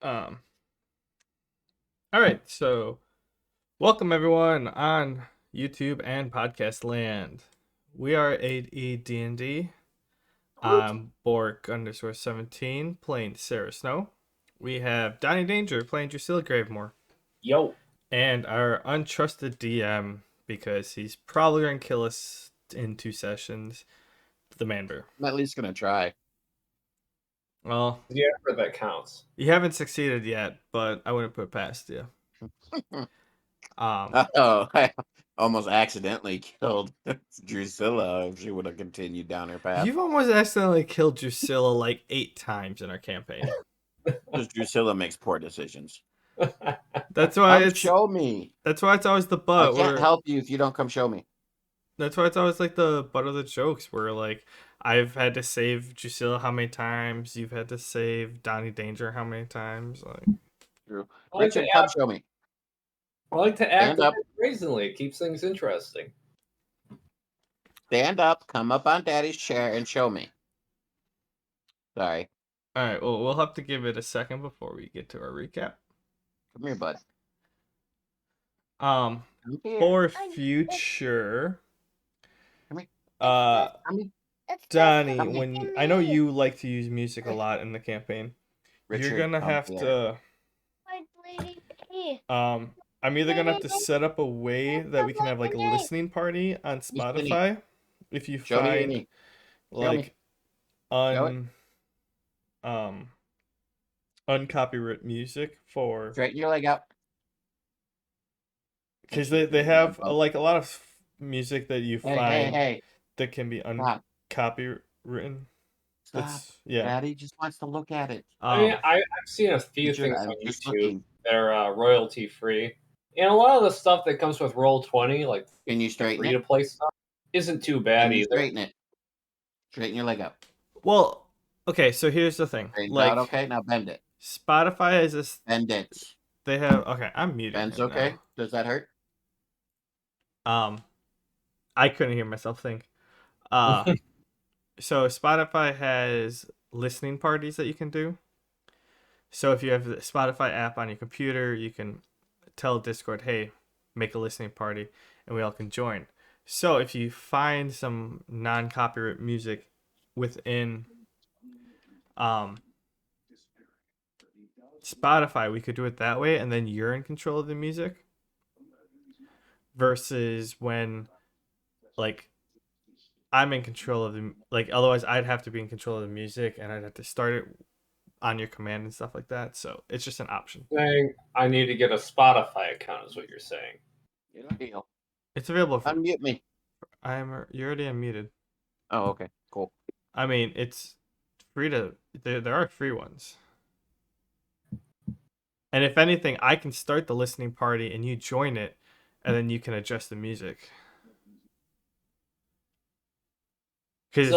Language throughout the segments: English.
Um, all right, so welcome everyone on YouTube and podcast land. We are AED&D. I'm Bork_17 playing Sarah Snow. We have Donnie Danger playing Drucilla Gravemore. Yo. And our untrusted DM, because he's probably going to kill us in 2 sessions, the Manbear. I'm at least going to try. Well, The effort that counts. you haven't succeeded yet, but I wouldn't put it past you. I almost accidentally killed Drucilla if she would have continued down her path. You've almost accidentally killed Drucilla like 8 times in our campaign. Because Drucilla makes poor decisions. That's why Come show me. That's why it's always the butt. I can't help you if you don't come show me. That's why it's always like the butt of the jokes where like I've had to save Drucilla how many times, you've had to save Donnie Danger how many times. Like True. Richard, come show me. I like to act brazenly. It keeps things interesting. Stand up, come up on Daddy's chair, and show me. Sorry. All right, well, we'll have to give it a second before we get to our recap. Come here, bud. For future, Come here. Donnie, when I know you like to use music a lot in the campaign, Richard, you're gonna have to. I'm either gonna have to set up a way that we can have like a listening party on Spotify. If you find like uncopyrighted music for straighten your leg out. Because they have like a lot of music that you find that can be uncopywritten. Stop. Yeah. Daddy just wants to look at it. I mean, I've seen a few things on YouTube that are royalty free, and a lot of the stuff that comes with Roll20, like can you straighten free to play stuff, isn't too bad either. Straighten it. Straighten your leg up. Well, okay, so here's the thing. Like, okay, now bend it. Spotify is this. Bend it. They have I'm muted. Bend's okay. Now. Does that hurt? I couldn't hear myself think. So Spotify has listening parties that you can do. So if you have the Spotify app on your computer, you can tell Discord, hey, make a listening party, and we all can join. So if you find some non-copyright music within Spotify, we could do it that way, and then you're in control of the music. Versus when, like, I'm in control of the otherwise I'd have to be in control of the music, and I'd have to start it on your command and stuff like that. So it's just an option. Saying I need to get a Spotify account is what you're saying. It's available. Unmute me. You're already unmuted. Oh, okay, cool. I mean, it's free to. There are free ones. And if anything, I can start the listening party and you join it, and then you can adjust the music. Because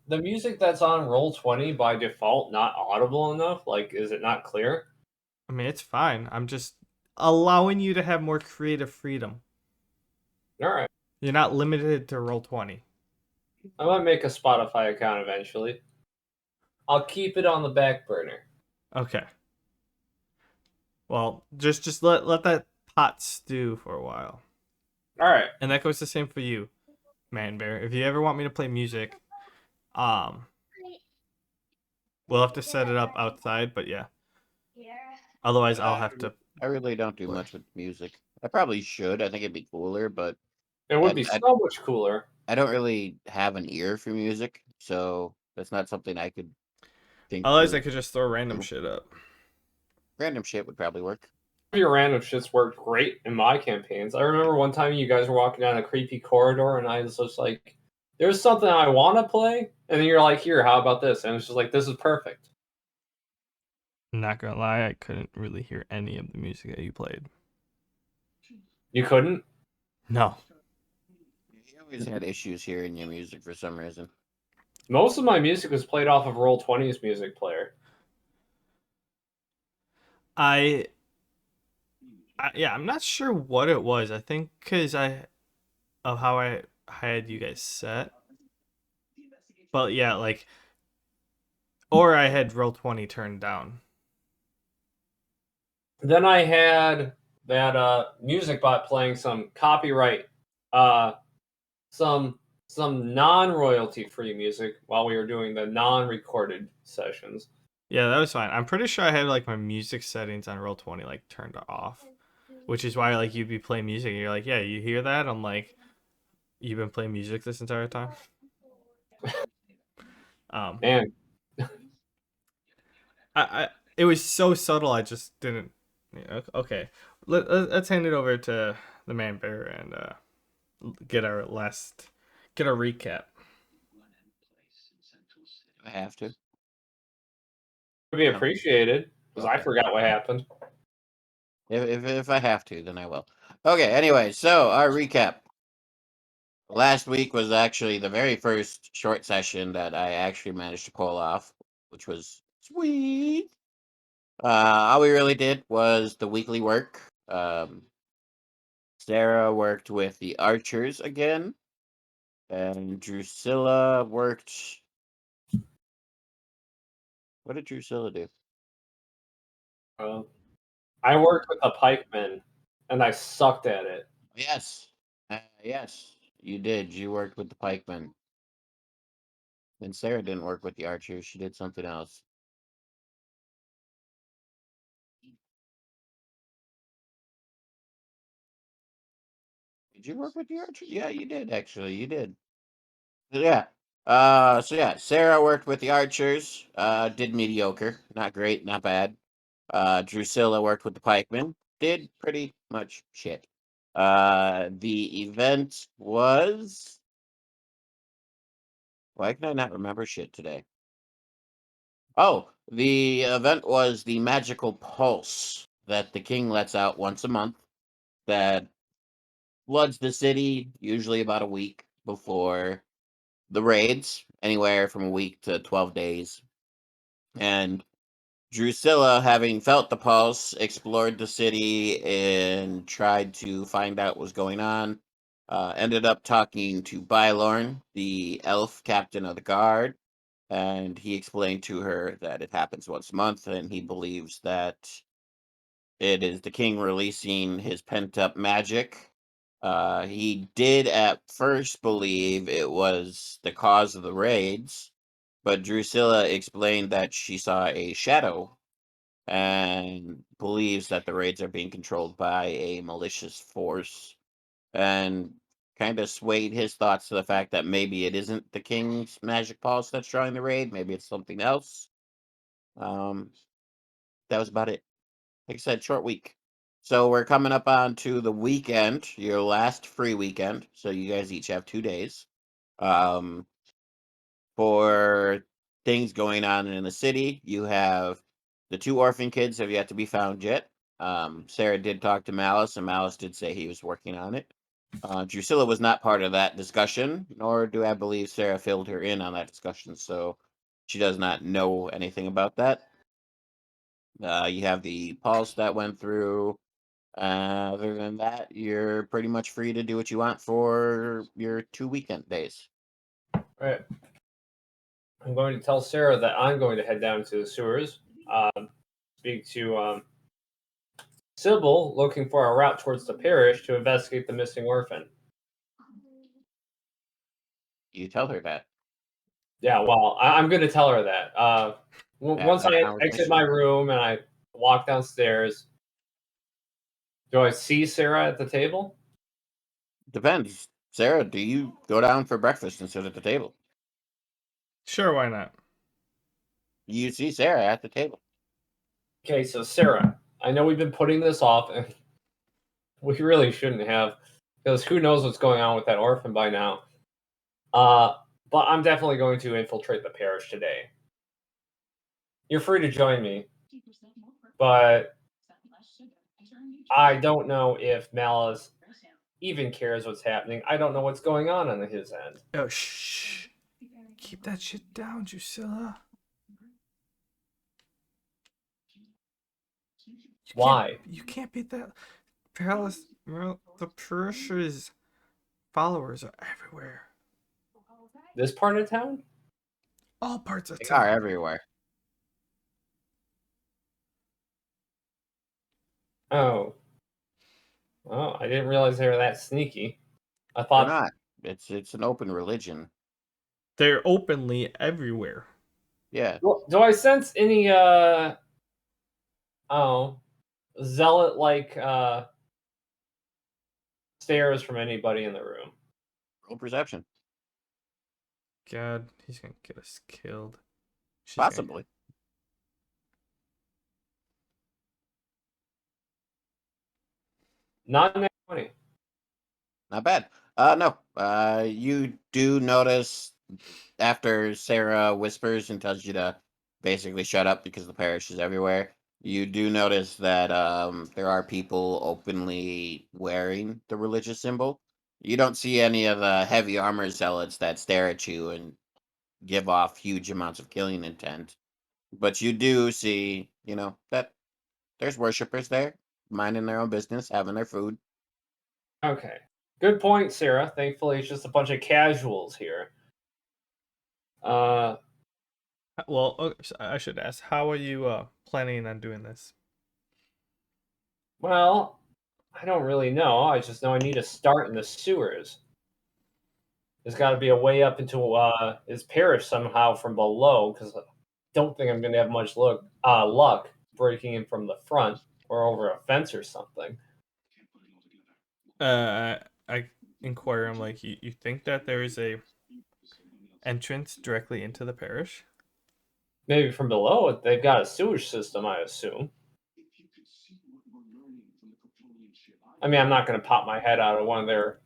the music that's on Roll20 by default not audible enough? Like, is it not clear? I mean, it's fine. I'm just allowing you to have more creative freedom. All right. You're not limited to Roll20. I might make a Spotify account eventually. I'll keep it on the back burner. Okay. Well, just let that pot stew for a while. All right. And that goes the same for you, Manbear. If you ever want me to play music, we'll have to set it up outside, but yeah. Otherwise, I'll have to. I really don't do much with music. I probably should. I think it'd be cooler, but it would be so much cooler. I don't really have an ear for music, so that's not something I could think. Otherwise, I could just throw random shit up. Random shit would probably work. Your random shits worked great in my campaigns. I remember one time you guys were walking down a creepy corridor, and I was just like, "There's something I want to play," and then you're like, "Here, how about this?" And it's just like, "This is perfect." Not gonna lie, I couldn't really hear any of the music that you played. You couldn't? No. You always had issues hearing your music for some reason. Most of my music was played off of Roll20's music player. I'm not sure what it was. I think because of how I had you guys set. But yeah, like, or I had Roll20 turned down. Then I had that music bot playing some copyright, some non-royalty free music while we were doing the non-recorded sessions. Yeah, that was fine. I'm pretty sure I had like my music settings on Roll20 like turned off, which is why like you'd be playing music and you're like, yeah, you hear that? I'm like, you've been playing music this entire time. Um, Man, I it was so subtle. I just didn't. Yeah, okay, let's hand it over to the man bear and get our recap. I have to. would be No. appreciated because I Okay. forgot what happened. If I have to, then I will. Okay. Anyway, so our recap. Last week was actually the very first short session that I actually managed to pull off, which was sweet. All we really did was the weekly work. Sarah worked with the archers again, and Drucilla worked. What did Drucilla do? Uh, I worked with a pikeman, and I sucked at it. Yes, yes, you did. You worked with the pikemen. And Sarah didn't work with the archers. She did something else. Did you work with the archers? Yeah, you did. Actually, you did. Yeah. So yeah, Sarah worked with the archers. Did mediocre. Not great. Not bad. Drusilla worked with the pikemen. Did pretty much shit. The event was. Why can I not remember shit today? Oh, the event was the magical pulse that the king lets out once a month that floods the city, usually about a week before the raids, anywhere from a week to 12 days. And Drusilla, having felt the pulse, explored the city and tried to find out what was going on. Ended up talking to Bylorn, the elf captain of the guard, and he explained to her that it happens once a month, and he believes that it is the king releasing his pent up magic. He did at first believe it was the cause of the raids, but Drusilla explained that she saw a shadow and believes that the raids are being controlled by a malicious force, and kind of swayed his thoughts to the fact that maybe it isn't the king's magic pulse that's drawing the raid, maybe it's something else. Um, that was about it. Like I said, short week. So we're coming up on to the weekend, your last free weekend. So you guys each have 2 days. Um, for things going on in the city, you have the two orphan kids have yet to be found yet. Sarah did talk to Malus, and Malus did say he was working on it. Drusilla was not part of that discussion, nor do I believe Sarah filled her in on that discussion, so she does not know anything about that. You have the pulse that went through. Other than that, you're pretty much free to do what you want for your 2 weekend days. All right. I'm going to tell Sarah that I'm going to head down to the sewers, speak to Sybil, looking for a route towards the parish to investigate the missing orphan. You tell her that. Yeah, well, I'm going to tell her that. Have Once that I exit conversation. my room and I walk downstairs, do I see Sarah at the table? Depends. Sarah, do you go down for breakfast and sit at the table? Sure, why not? You see Sarah at the table. Okay, so Sarah, I know we've been putting this off, and we really shouldn't have, because who knows what's going on with that orphan by now. Uh, but I'm definitely going to infiltrate the parish today. You're free to join me, but I don't know if Malus even cares what's happening. I don't know what's going on his end. Oh, shh. Keep that shit down, Drusilla. Why? You can't beat that. Palace. The parish's followers are everywhere. This part of town? All parts of They are town. everywhere. Oh. Oh, I didn't realize they were that sneaky. I They're thought. not. It's an open religion. They're openly everywhere. Yeah. Do I sense any oh zealot like stares from anybody in the room? Roll perception. God, he's gonna get us killed. She's Possibly. Not in that 20. Not bad. No. You do notice after Sarah whispers and tells you to basically shut up because the parish is everywhere. You do notice that there are people openly wearing the religious symbol. You don't see any of the heavy armor zealots that stare at you and give off huge amounts of killing intent. But you do see, that there's worshippers there, minding their own business, having their food. Okay. Good point, Sarah. Thankfully, it's just a bunch of casuals here. Well, I should ask, how are you planning on doing this? Well, I don't really know. I just know I need to start in the sewers. There's got to be a way up into his parish somehow from below, because I don't think I'm going to have much luck breaking in from the front or over a fence or something. I inquire. I'm like, you think that there is a entrance directly into the parish? Maybe from below, they've got a sewage system, I assume. I mean, I'm not going to pop my head out of one of their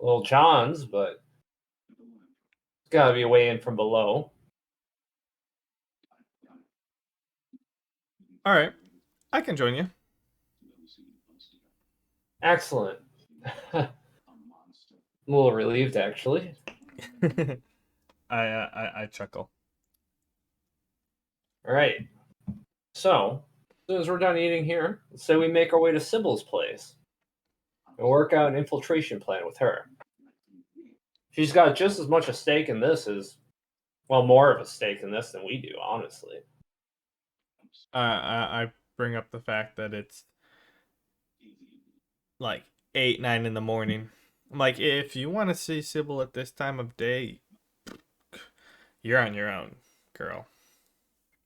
little Johns, but there's got to be a way in from below. All right, I can join you. Excellent. I'm a little relieved, actually. I chuckle. All right. So, as soon as we're done eating here, let's say we make our way to Sybil's place and work out an infiltration plan with her. She's got just as much a stake in this as, well, more of a stake in this than we do, honestly. I bring up the fact that it's like 8, 9 in the morning. I'm like, if you want to see Sybil at this time of day, you're on your own, girl.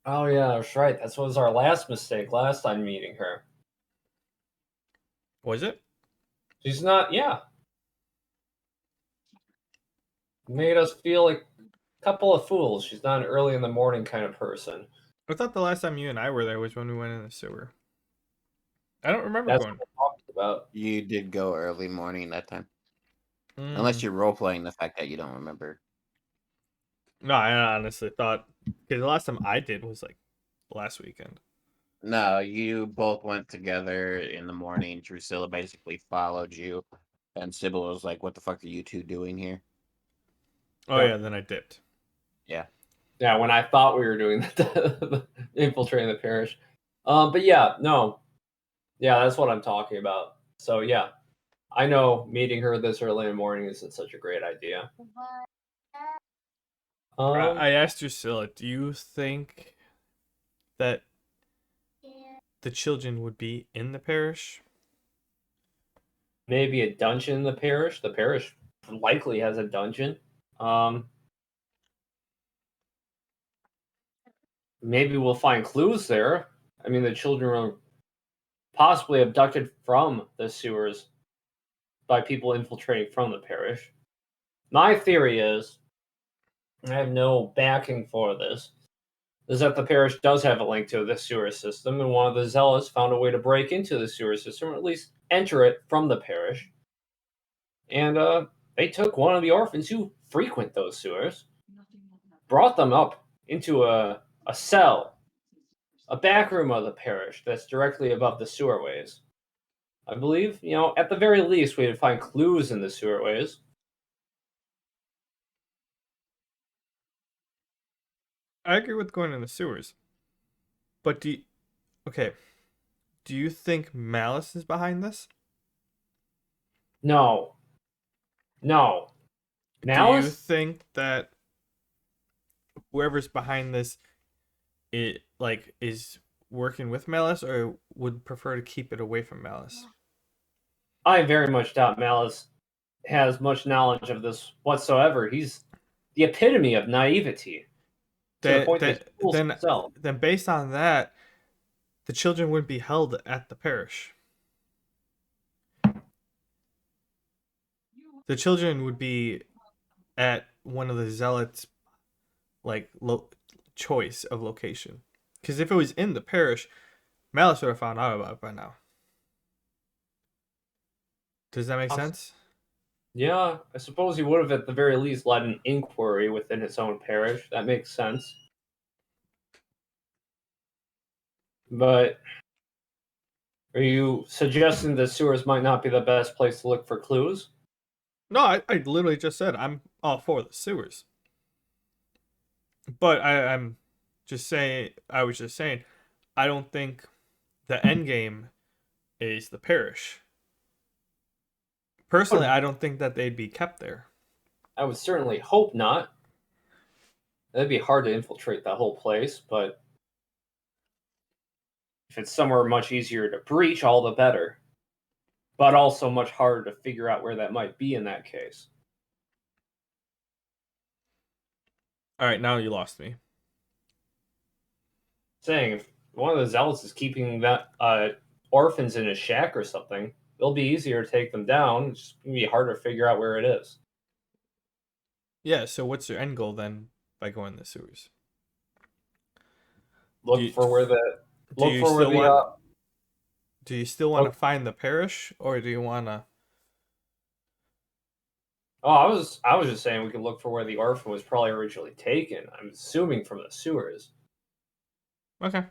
Oh, yeah, that's right. That was our last mistake last time meeting her. Was it? She's not, yeah. Made us feel like a couple of fools. She's not an early in the morning kind of person. I thought the last time you and I were there was when we went in the sewer. I don't remember That's going. what I'm talking about. You did go early morning that time. Unless Mm. you're role playing the fact that you don't remember. No, I honestly thought because the last time I did was like last weekend. No, you both went together in the morning. Drucilla basically followed you. And Sybil was like, "What the fuck are you two doing here?" Oh Yeah. yeah, then I dipped. Yeah. Yeah, when I thought we were doing infiltrating the parish. But yeah, no. Yeah, that's what I'm talking about. So yeah, I know meeting her this early in the morning isn't such a great idea. I asked Drusilla, do you think that the children would be in the parish? Maybe a dungeon in the parish. The parish likely has a dungeon. Maybe we'll find clues there. I mean, the children were possibly abducted from the sewers by people infiltrating from the parish. My theory is, I have no backing for this, is that the parish does have a link to the sewer system, and one of the zealots found a way to break into the sewer system, or at least enter it from the parish. And they took one of the orphans who frequent those sewers, brought them up into a cell, a back room of the parish that's directly above the sewerways. I believe, at the very least, we would find clues in the sewerways. I agree with going in the sewers. But okay, do you think Malus is behind this? No. No. Do you Malus? think that whoever's behind this, it like is working with Malus, or would prefer to keep it away from Malus? I very much doubt Malus has much knowledge of this whatsoever. He's the epitome of naivety to the point that he fools Then himself. based on that, the children wouldn't be held at the parish. The children would be at one of the zealots' like choice of location. Because if it was in the parish, Malus would have found out about it by now. Does that make sense? Yeah, I suppose he would have at the very least led an inquiry within his own parish. That makes sense. But are you suggesting the sewers might not be the best place to look for clues? No, I literally just said I'm all for the sewers. But I'm just saying, I was just saying, I don't think the end game is the parish. Personally, I don't think that they'd be kept there. I would certainly hope not. It'd be hard to infiltrate that whole place, but if it's somewhere much easier to breach, all the better. But also much harder to figure out where that might be in that case. All right, now you lost me. Saying if one of the zealots is keeping that orphans in a shack or something, it'll be easier to take them down. It's gonna be harder to figure out where it is. Yeah, so what's your end goal then by going to the sewers? Look for where the do look you for where still the want do you still want to look, find the parish, or do you want to? oh, I was just saying we could look for where the orphan was probably originally taken. I'm assuming from the sewers. Okay.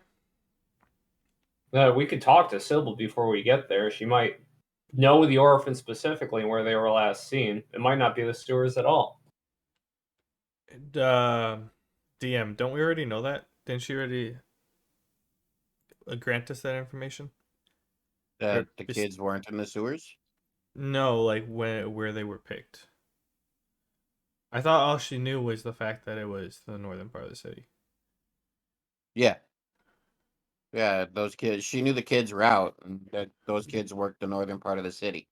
We could talk to Sybil before we get there. She might know the orphan specifically and where they were last seen. It might not be the sewers at all. DM, don't we already know that? Didn't she already grant us that information? That the kids weren't in the sewers? No, like where they were picked. I thought all she knew was the fact that it was the northern part of the city. Yeah. Yeah, those kids. She knew the kids' route, and that those kids worked the northern part of the city.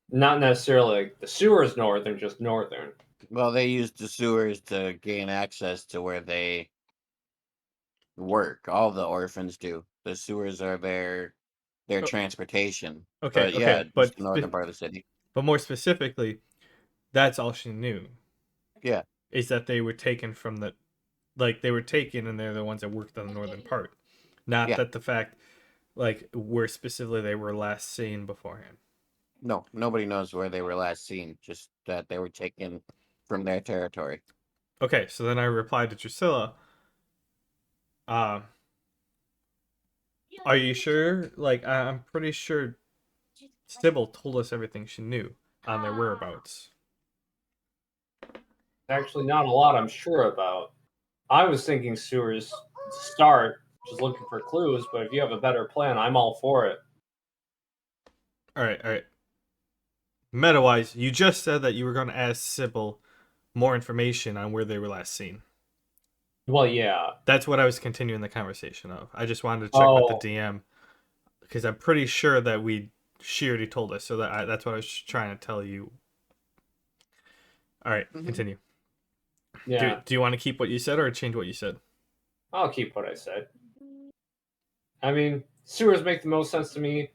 Not necessarily like the sewers northern, just northern. Well, they used the sewers to gain access to where they work. All the orphans do. The sewers are their Oh, transportation. okay, But yeah, but just the northern part of the city. more specifically, that's all she knew. Yeah. Is that they were taken from the, like they were taken and they're the ones that worked on the northern part. Not Yeah. that the fact like where specifically they were last seen beforehand. No, nobody knows where they were last seen. Just that they were taken from their territory. Okay, so then I replied to Drucilla. Uh, are you sure? Like I'm pretty sure Sybil told us everything she knew on their whereabouts. Actually, not a lot I'm sure about. I was thinking sewers to start, just looking for clues, but if you have a better plan, I'm all for it. All right, all right. Meta-wise, you just said that you were going to ask Sybil more information on where they were last seen. Well, yeah. That's what I was continuing the conversation of. I just wanted to check with the Oh, DM because I'm pretty sure that she already told us. So that's what I was trying to tell you. All right, continue. yeah. Do you want to keep what you said or change what you said? I'll keep what I said. I mean, sewers make the most sense to me.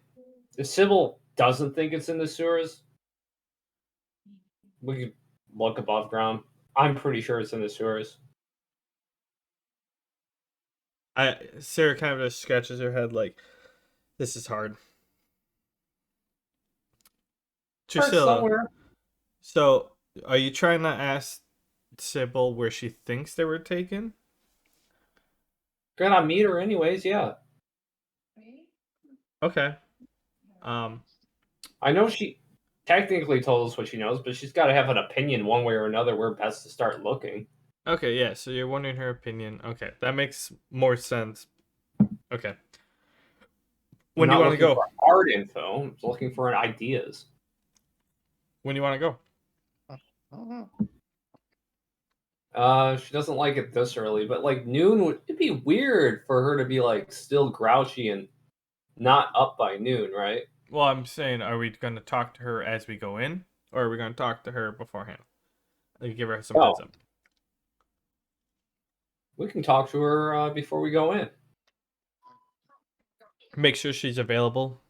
If Sybil doesn't think it's in the sewers, we could look above ground. I'm pretty sure it's in the sewers. Sarah kind of just scratches her head like, this is hard. Or Drusilla, somewhere. so are you trying to ask Sybil where she thinks they were taken? Gonna meet her anyways, yeah. Okay. I know she technically told us what she knows, but she's got to have an opinion one way or another where best to start looking. Okay, yeah, so you're wondering her opinion. Okay, that makes more sense. Okay. I'm When do you not want to looking go? for hard info. I'm looking for ideas. When do you want to go? She doesn't like it this early, but like noon would it'd be weird for her to be like still grouchy and not up by noon, right? Well, I'm saying, are we going to talk to her as we go in, or are we going to talk to her beforehand? Like, give her some heads Oh, up. we can talk to her before we go in. Make sure she's available.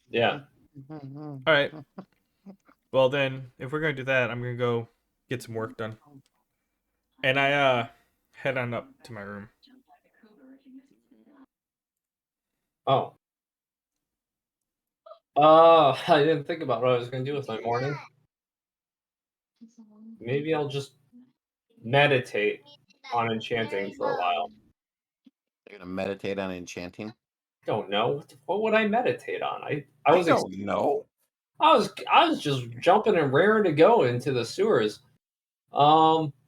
Yeah. All right. Well, then, if we're going to do that, I'm going to go get some work done. And I head on up to my room. Oh. I didn't think about what I was going to do with my morning. Maybe I'll just meditate on enchanting for a while. You're gonna meditate on enchanting. Don't know what would I meditate on. I I was don't know. I was just jumping and raring to go into the sewers.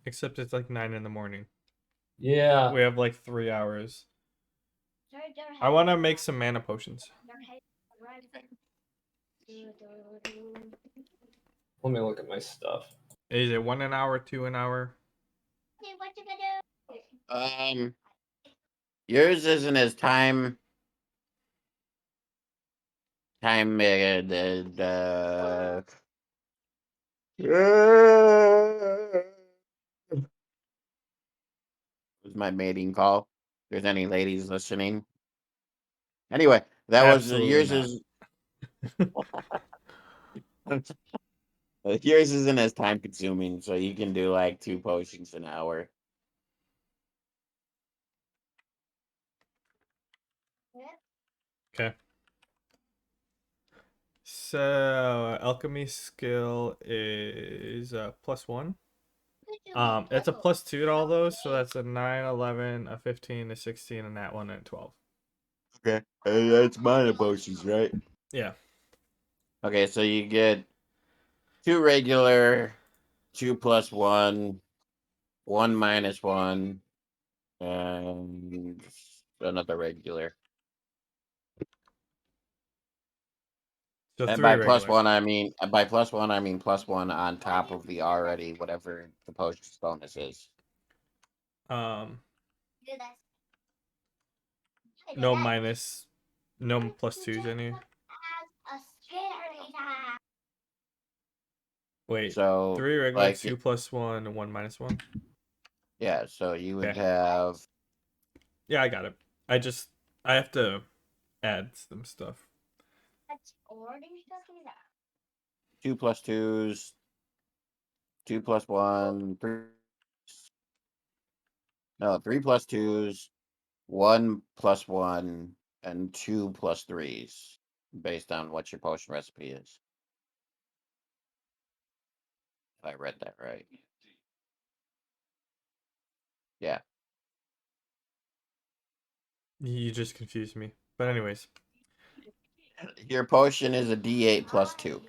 Except it's like 9 in the morning. Yeah. We have like 3 hours. I want to make some mana potions. Let me look at my stuff. Is it 1 an hour, 2 an hour? Yours isn't as was my mating call. If there's any ladies listening. Anyway, that was Absolutely yours not. is yours isn't as time consuming, so you can do like 2 potions an hour. Okay. So alchemy skill is +1. It's a +2 to all those, so that's a 9, 11, a 15, a 16, and that one, and a 12. Okay, that's mana potions, right? Yeah. Okay, so you get 2 regular, 2 plus 1, 1 minus 1, and another regular. So And 3 by plus regular. 1, I mean +1 on top of the already whatever the potions bonus is. Um, no minus, no +2s any. Wait, So 3 regular, like 2 +1, and 1 -1. yeah, so you would Okay. have Yeah, I got it. I have to add some stuff. 2 plus 2s, 2 plus 1, 3. No, 3 plus 2s, 1 plus 1, and 2 plus 3s, based on what your potion recipe is. If I read that right. Yeah. You just confused me. But anyways. Your potion is a D8 plus 2.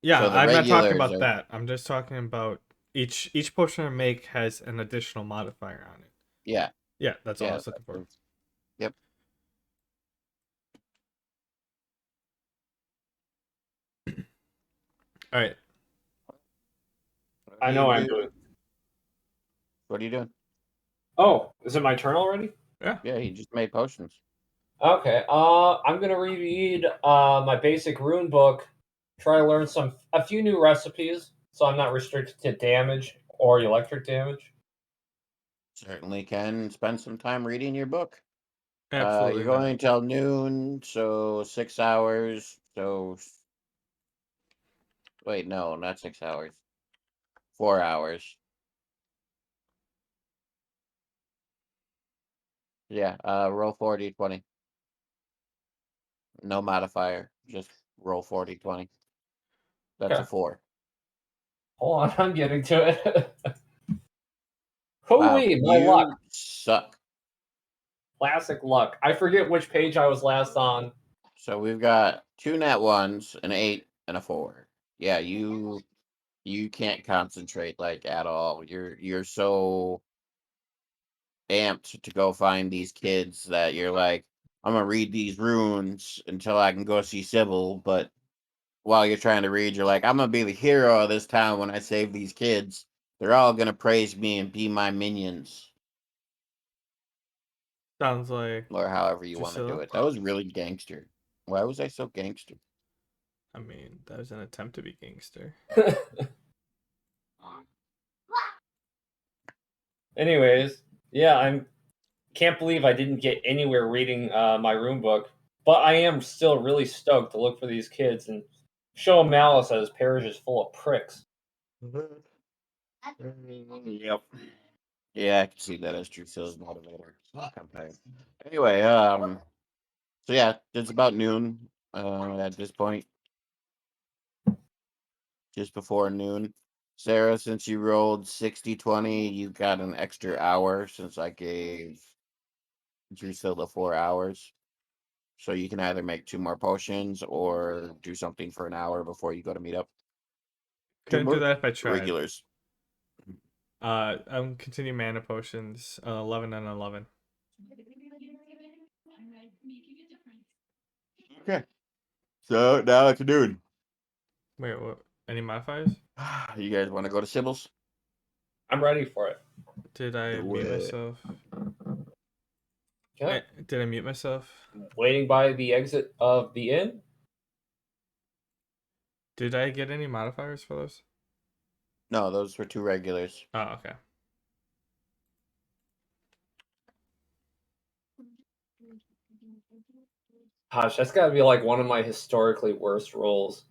Yeah, So the I'm not talking regulars about are that. I'm just talking about each potion I make has an additional modifier on it. yeah. Yeah, that's all I Yeah. was looking for. Yep. All right. I know what I'm doing. What are you doing? Oh, is it my turn already? Yeah. Yeah, he just made potions. Okay. I'm gonna reread my basic rune book. Try to learn a few new recipes, so I'm not restricted to damage or electric damage. Certainly can spend some time reading your book. Absolutely You're not. going till noon, so 6 hours. So wait, no, not 6 hours. 4 hours. Yeah, roll 40-20. No modifier, just roll 40-20. That's a Okay. 4. Hold on, I'm getting to it. Wow, Hooey, my luck. you suck. Classic luck. I forget which page I was last on. So we've got 2 nat 1s, an 8, and a 4. Yeah, you can't concentrate like at all. You're so amped to go find these kids that you're like, I'm gonna read these runes until I can go see Sybil, but while you're trying to read, you're like, I'm gonna be the hero of this town when I save these kids. They're all gonna praise me and be my minions, Sounds like or however you want to do Drucilla. it. That was really gangster. Why was I so gangster? I mean, that was an attempt to be gangster. Anyways, yeah, I can't believe I didn't get anywhere reading my room book, but I am still really stoked to look for these kids and show Malus that his parish is full of pricks. Yep. Yeah, I can see that as Drucilla's motivator. Okay. Anyway, so yeah, it's about noon. At this point, just before noon. Sarah, since you rolled 60-20, you got an extra hour since I gave Drusilla 4 hours. So you can either make 2 more potions or do something for an hour before you go to meet up. 2 Couldn't do more that if I tried. regulars. I'm continuing mana potions, 11 and 11. Okay. So now it's noon. Wait, what? Any modifiers? You guys want to go to Sybil's? I'm ready for it. Did I Do mute it. myself? Okay. Did I mute myself? Waiting by the exit of the inn. Did I get any modifiers for those? No, those were 2 regulars. Oh, okay. Gosh, that's got to be like one of my historically worst rolls.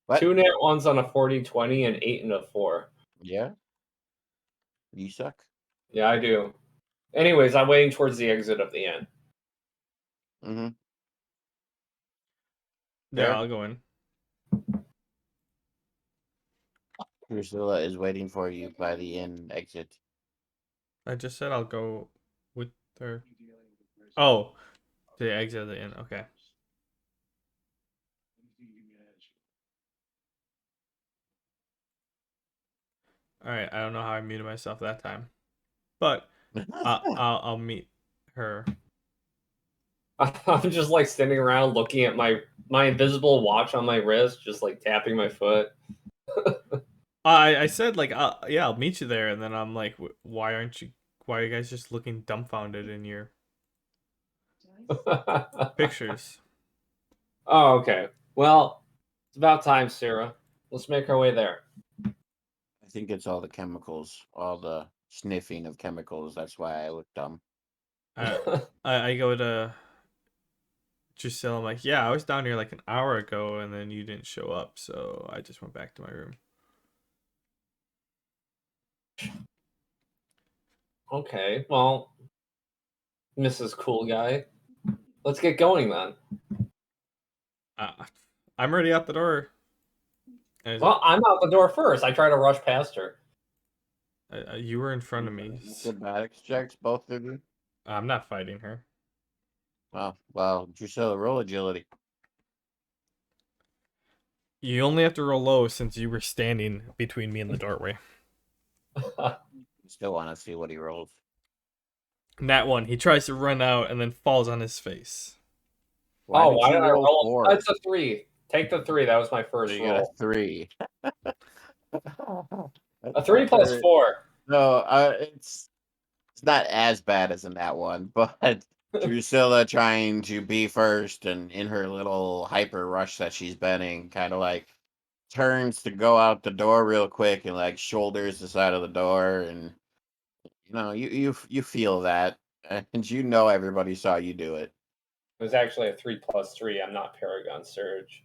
What? 2 nat ones on a 40-20 and 8 and a 4. Yeah? You suck. Yeah, I do. Anyways, I'm waiting towards the exit of the inn. Mm-hmm. Yeah, Fair. I'll go in. Drusilla is waiting for you by the inn exit. I just said I'll go with her. Oh, to the exit of the inn. Okay. All right. I don't know how I muted myself that time, but I'll meet her. I'm just like standing around looking at my invisible watch on my wrist, just like tapping my foot. I said like yeah, I'll meet you there, and then I'm like, why aren't you? Why are you guys just looking dumbfounded in your pictures? Oh, okay. Well, it's about time, Sarah. Let's make our way there. I think it's all the chemicals, all the sniffing of chemicals. That's why I look dumb. I go to Drusilla. I'm like, yeah, I was down here like an hour ago, and then you didn't show up, so I just went back to my room. Okay, well, Mrs. Cool Guy, let's get going then. Uh, I'm already out the door. Well, I'm out the door first. I try to rush past her. You were in front of me. Acrobatics checks, both of you. I'm not fighting her. Oh, well, Drusilla, roll agility. You only have to roll low since you were standing between me and the doorway. Still want to see what he rolls. That one, he tries to run out and then falls on his face. Why did why you did I roll roll? 4? That's a 3. Take the 3. That was my So first you got a roll. 3. A 3 plus 4. No, it's not as bad as in that one, but Drusilla trying to be first and in her little hyper rush that she's been in, kind of like turns to go out the door real quick and like shoulders the side of the door, and you feel that, and you know everybody saw you do it. It was actually a 3 plus 3. I'm not Paragon Surge.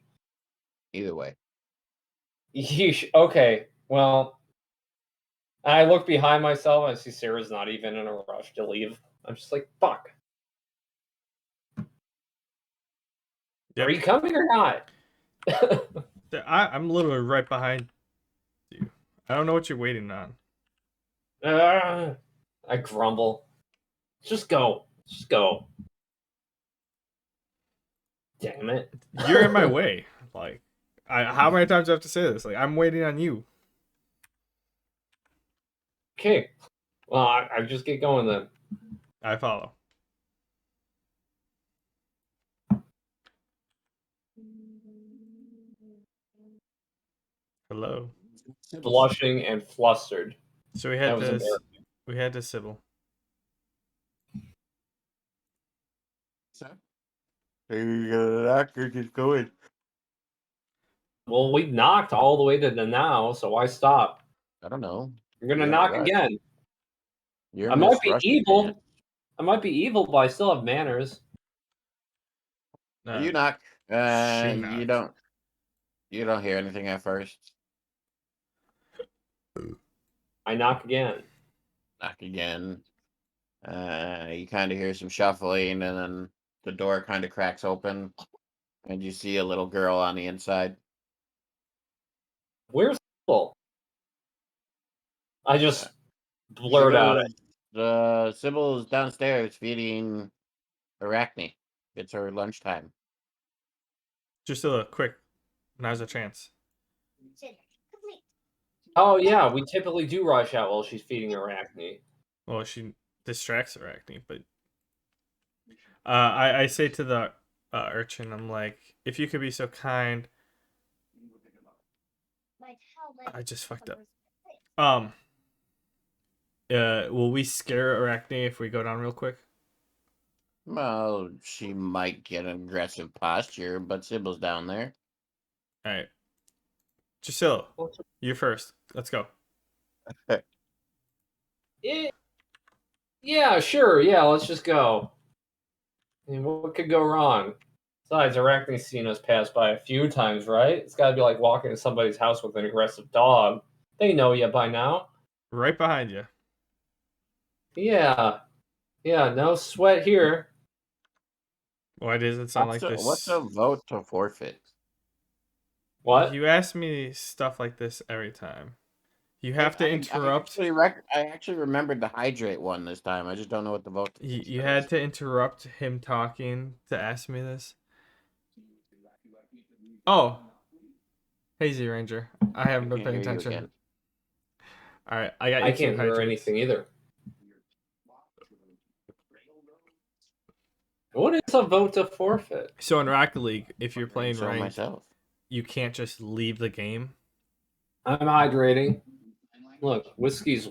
Either way. Yeesh. Okay, well, I look behind myself. I see Sarah's not even in a rush to leave. I'm just like, fuck. Yep. Are you coming or not? I'm literally right behind you. I don't know what you're waiting on. I grumble. Just go. Just go. Damn it. You're in my way. Like, how many times do I have to say this? Like, I'm waiting on you. Okay. Well, I just get going then. I follow. Hello. blushing and flustered. So we That had was this. embarrassing. We had this Sybil. So, just go in. Well, we knocked all the way to the now, so why stop? I don't know. You're gonna You're in a knock rush. again. You're I might Miss be Rush evil. Pants. I might be evil, but I still have manners. You knock. She You knocks. don't. You don't hear anything at first. I knock again. Knock again. You kind of hear some shuffling, and then the door kind of cracks open, and you see a little girl on the inside. Where's Sybil? I just blurt out it. Sybil's downstairs feeding Arachne. It's her lunchtime. Drusilla, quick. Now's a chance. Oh yeah, we typically do rush out while she's feeding Arachne. Well, she distracts Arachne, but I say to the urchin, I'm like, if you could be so kind. I just fucked up. Will we scare Arachne if we go down real quick? Well, she might get an aggressive posture, but Sybil's down there. All right. Drusilla, you're first. Let's go. Yeah, sure. Yeah, let's just go. I mean, what could go wrong? Besides, Arachne's seen us pass by a few times, right? It's got to be like walking to somebody's house with an aggressive dog. They know you by now. Right behind you. Yeah. Yeah, no sweat here. Why does it sound like this? What's a vote to forfeit? What? You ask me stuff like this every time. You have to interrupt. I actually remembered the hydrate one this time. I just don't know what the vote. You had to interrupt him talking to ask me this. Oh, Hazy Ranger. I haven't been paying attention. All right, I got you I two can't hear hydrates. anything either. What is a vote to forfeit? So in Rocket League, if you're playing So ranked, myself. you can't just leave the game. I'm hydrating. Look, whiskey's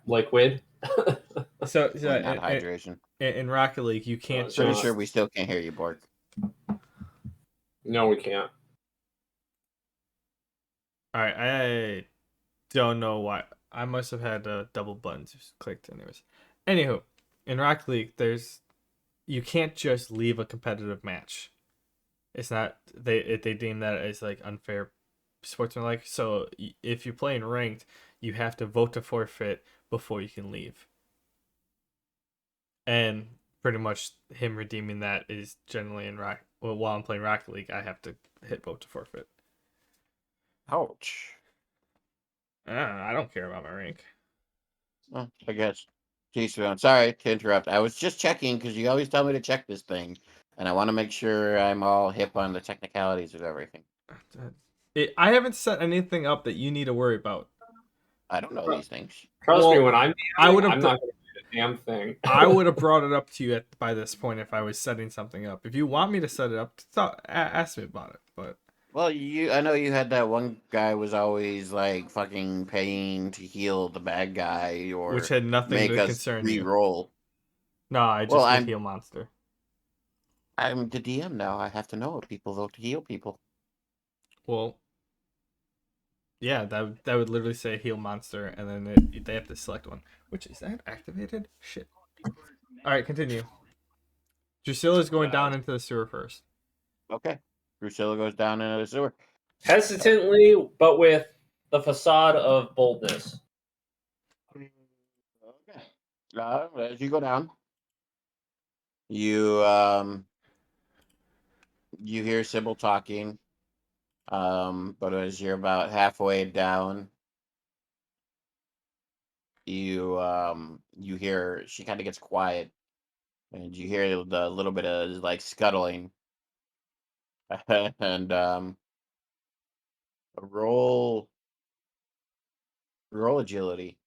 liquid. So Not hydration. in Rocket League, you can't it's Pretty just. sure we still can't hear you, Bork. No, we can't. All right, I don't know why. I must have had double buttons just clicked, anyways. Anywho, in Rocket League, you can't just leave a competitive match. It's not they deem that as like unfair sportsmanlike. So if you're playing ranked, you have to vote to forfeit before you can leave. And pretty much him redeeming that is generally in Rock. Well, while I'm playing Rocket League, I have to hit vote to forfeit. Ouch. I don't care about my rank. Well, I guess. Jeez, sorry to interrupt. I was just checking because you always tell me to check this thing, and I want to make sure I'm all hip on the technicalities of everything. I haven't set anything up that you need to worry about. I don't know these things. Trust me, when I'm DMing, I'm not going to do a damn thing. I would have brought it up to you by this point if I was setting something up. If you want me to set it up, ask me about it. But well, I know you had that one guy was always like fucking paying to heal the bad guy or which had nothing make to us concern you. re-roll. No, I just did heal monster. I'm the DM now. I have to know if people vote to heal people. Well, yeah, that would literally say heal monster, and then they have to select one. Which is that activated? Shit. All right, continue. Drucilla's going down into the sewer first. Okay, Drucilla goes down into the sewer. Hesitantly, but with the facade of boldness. Okay. As you go down, you you hear Sybil talking, but as you're about halfway down, you hear she kind of gets quiet, and you hear the little bit of like scuttling, and roll agility.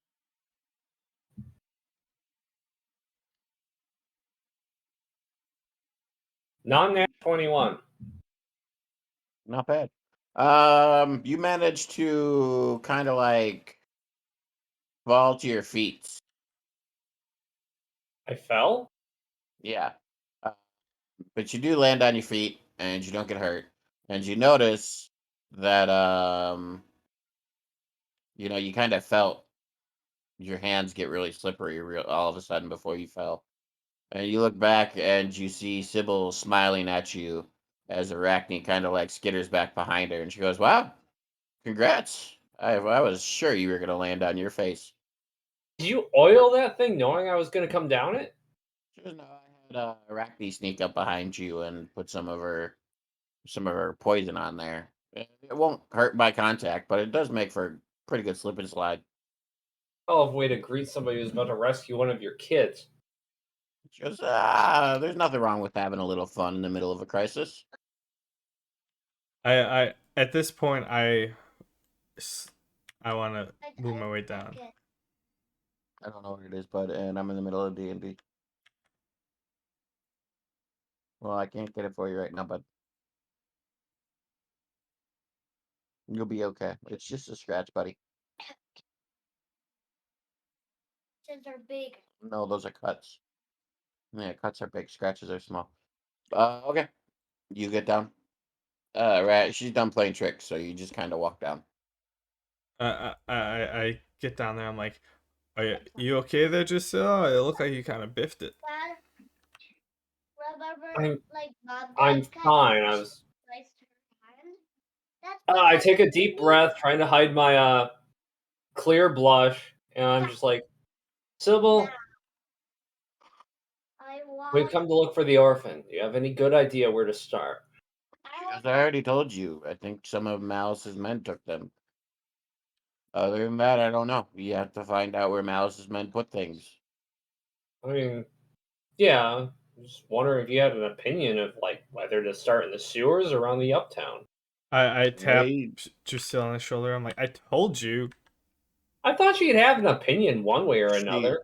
Non-nat 21. Not bad. You managed to kind of like fall to your feet. I fell? Yeah. Uh, but you do land on your feet and you don't get hurt. And you notice that you kind of felt your hands get really slippery all of a sudden before you fell. And you look back and you see Sybil smiling at you as Arachne kind of like skitters back behind her and she goes, "Wow, congrats. I was sure you were going to land on your face." Did you oil that thing knowing I was going to come down it? She goes, "No, I had Arachne sneak up behind you and put some of her poison on there. It won't hurt by contact, but it does make for a pretty good slip and slide." Hell of a way to greet somebody who's about to rescue one of your kids. She goes, there's nothing wrong with having a little fun in the middle of a crisis. I at this point I want to move my way down. I don't know what it is, bud, and I'm in the middle of D&D. Well, I can't get it for you right now, but you'll be okay. It's just a scratch, buddy. Are big. No, those are cuts. Yeah, cuts are big. Scratches are small. Okay. You get down. Right. She's done playing tricks, so you just kind of walk down. I get down there. I'm like, are you okay there, Drucilla? It looked like you kind of biffed it. Dad, remember I'm like I'm Bobcats kind fine. of sliced her hand? That's I what take a happened to deep me. breath, trying to hide my clear blush, and I'm just like, Sybil, I we've walked. come to look for the orphan. Do you have any good idea where to start? Because I already told you. I think some of Malice's men took them. Other than that, I don't know. You have to find out where Malice's men put things. I mean, yeah. I'm just wondering if you had an opinion of like whether to start in the sewers or around the uptown. I tap They Drusilla on the shoulder. I'm like, I told you. I thought you'd have an opinion one way or she another.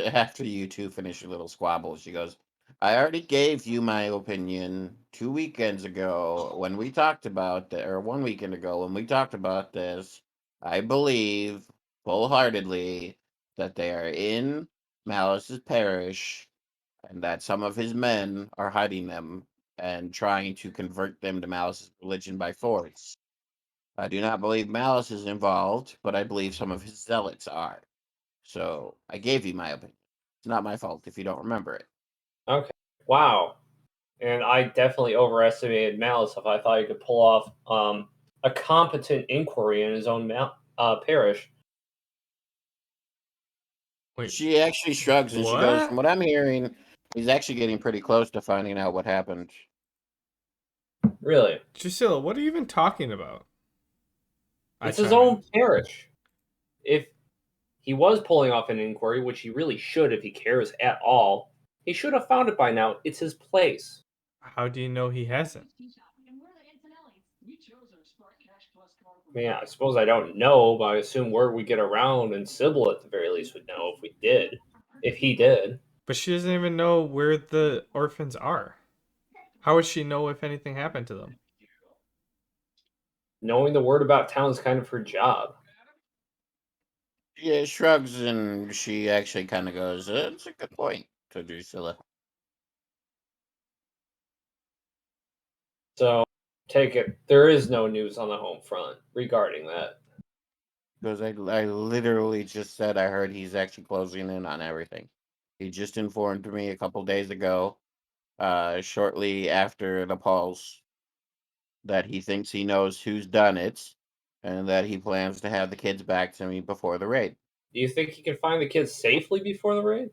After you two finish your little squabble, she goes, "I already gave you my opinion 2 weekends ago when we talked about that, or 1 weekend ago when we talked about this. I believe wholeheartedly that they are in Malice's parish and that some of his men are hiding them and trying to convert them to Malice's religion by force. I do not believe Malice is involved, but I believe some of his zealots are. So I gave you my opinion. It's not my fault if you don't remember it." Okay. Wow. And I definitely overestimated Malus if I thought he could pull off a competent inquiry in his own parish. Wait, She actually shrugs and she goes, "From what? what I'm hearing, he's actually getting pretty close to finding out what happened." Really. Drusilla, what are you even talking about? I It's his chime in. own parish. If he was pulling off an inquiry, which he really should if he cares at all, he should have found it by now. It's his place. How do you know he hasn't? I mean, I suppose I don't know, but I assume word would get around, and Sybil at the very least would know if we did. If he did. But she doesn't even know where the orphans are. How would she know if anything happened to them? Knowing the word about town is kind of her job. Yeah, shrugs and she actually kind of goes, "It's a good point," to Drusilla. So, take it. There is no news on the home front regarding that. Because I literally just said I heard he's actually closing in on everything. He just informed me a couple days ago, shortly after the pulse, that he thinks he knows who's done it, and that he plans to have the kids back to me before the raid. Do you think he can find the kids safely before the raid?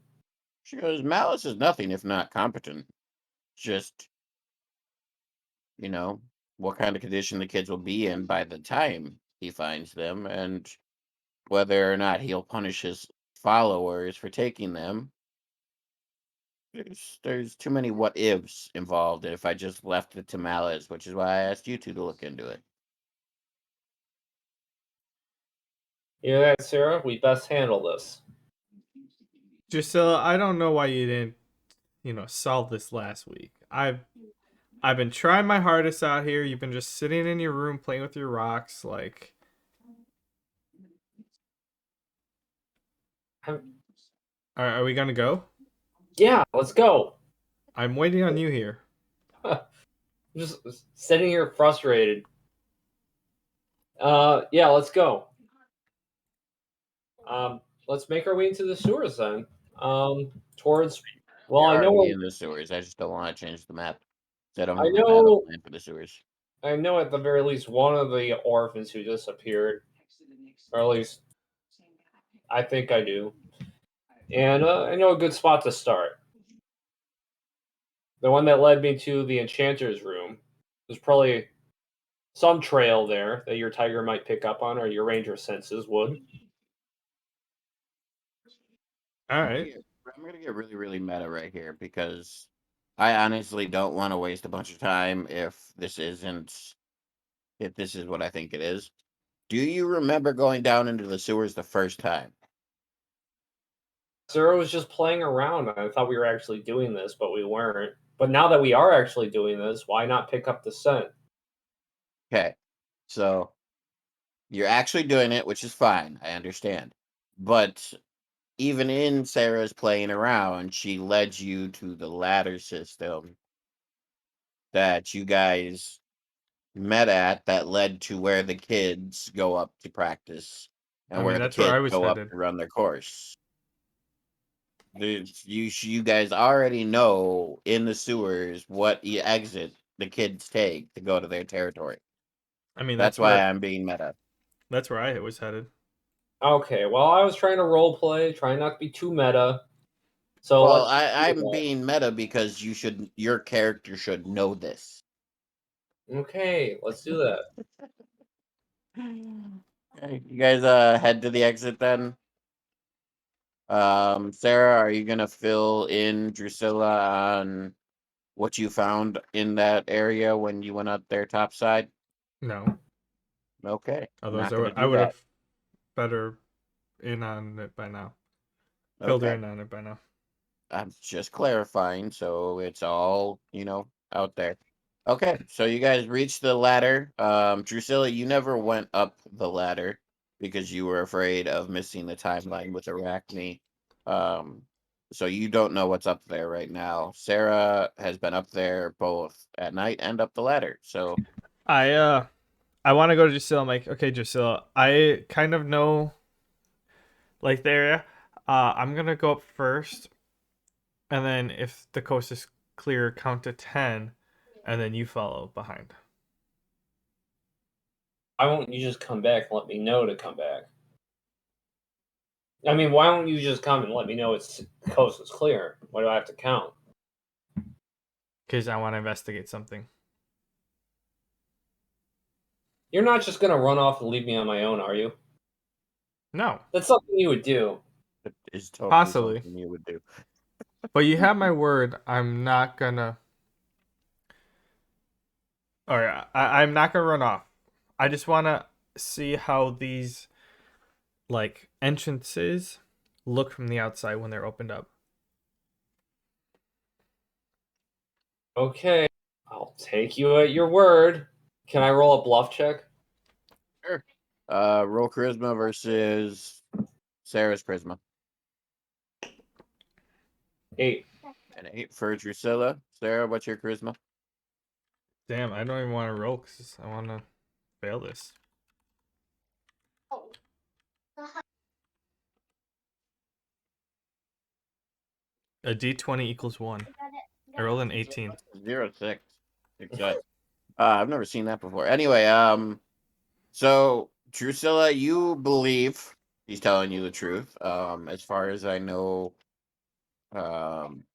She goes, "Malice is nothing if not competent. Just, you know, what kind of condition the kids will be in by the time he finds them, and whether or not he'll punish his followers for taking them. There's too many what ifs involved if I just left it to Malice, which is why I asked you two to look into it." You know that, Sarah? We best handle this. Drusilla, I don't know why you didn't, solve this last week. I've been trying my hardest out here. You've been just sitting in your room playing with your rocks. Like, are we gonna go? Yeah, let's go. I'm waiting on you here. I'm just sitting here frustrated. Yeah, let's go. Let's make our way into the sewers then. Towards. Well, You're I already know. in the sewers. I just don't want to change the map. So I don't I have a battle know. plan for the sewers. I know at the very least one of the orphans who disappeared, or at least I think I do. And I know a good spot to start. The one that led me to the enchanter's room. There's probably some trail there that your tiger might pick up on, or your ranger senses would. All I'm gonna right. get, I'm gonna get really, really meta right here because I honestly don't want to waste a bunch of time if this is what I think it is. Do you remember going down into the sewers the first time? Sarah was just playing around. I thought we were actually doing this, but we weren't. But now that we are actually doing this, why not pick up the scent? Okay, so you're actually doing it, which is fine. I understand. But even in Sarah's playing around, she led you to the ladder system that you guys met at that led to where the kids go up to practice I and mean, where the that's where I kids was go up headed. to run their course. You guys already know in the sewers what exit the kids take to go to their territory. I mean, That's why I'm being meta. that's where I was headed. Okay, well, I was trying to role play, trying not to be too meta. So Well, let's I'm being meta because your character should know this. Okay, let's do that. Okay, you guys head to the exit then. Sarah, are you gonna fill in Drucilla on what you found in that area when you went up there topside? No, Okay, I'm otherwise not gonna I do would that. have better in on it by now. Filled her Okay, in on it by now. I'm just clarifying, so it's all out there. Okay, so you guys reached the ladder. Drusilla, you never went up the ladder because you were afraid of missing the timeline with Arachne. Um, so you don't know what's up there right now. Sarah has been up there both at night and up the ladder. So I want to go to Drusilla. I'm like, okay, Drusilla, I kind of know like the area. I'm gonna go up first, and then if the coast is clear, count to 10, and then you follow behind. Why won't you just come back and let me know to come back? I mean, why don't you just come and let me know it's the coast is clear? Why do I have to count? Because I want to investigate something. You're not just gonna run off and leave me on my own, are you? No, That's something you would do. it is totally possibly. something you would do. But you have my word. I'm not gonna. Or I'm not gonna run off. I just want to see how these like entrances look from the outside when they're opened up. Okay, I'll take you at your word. Can I roll a bluff check? Sure. Roll charisma versus Sarah's charisma. 8. An 8 for Drusilla. Sarah, what's your charisma? Damn, I don't even want to roll because I want to fail this. Oh. A D20 equals 1. I rolled an 18. 0, 6. Success. I've never seen that before. Anyway, so Drusilla, you believe he's telling you the truth. As far as I know,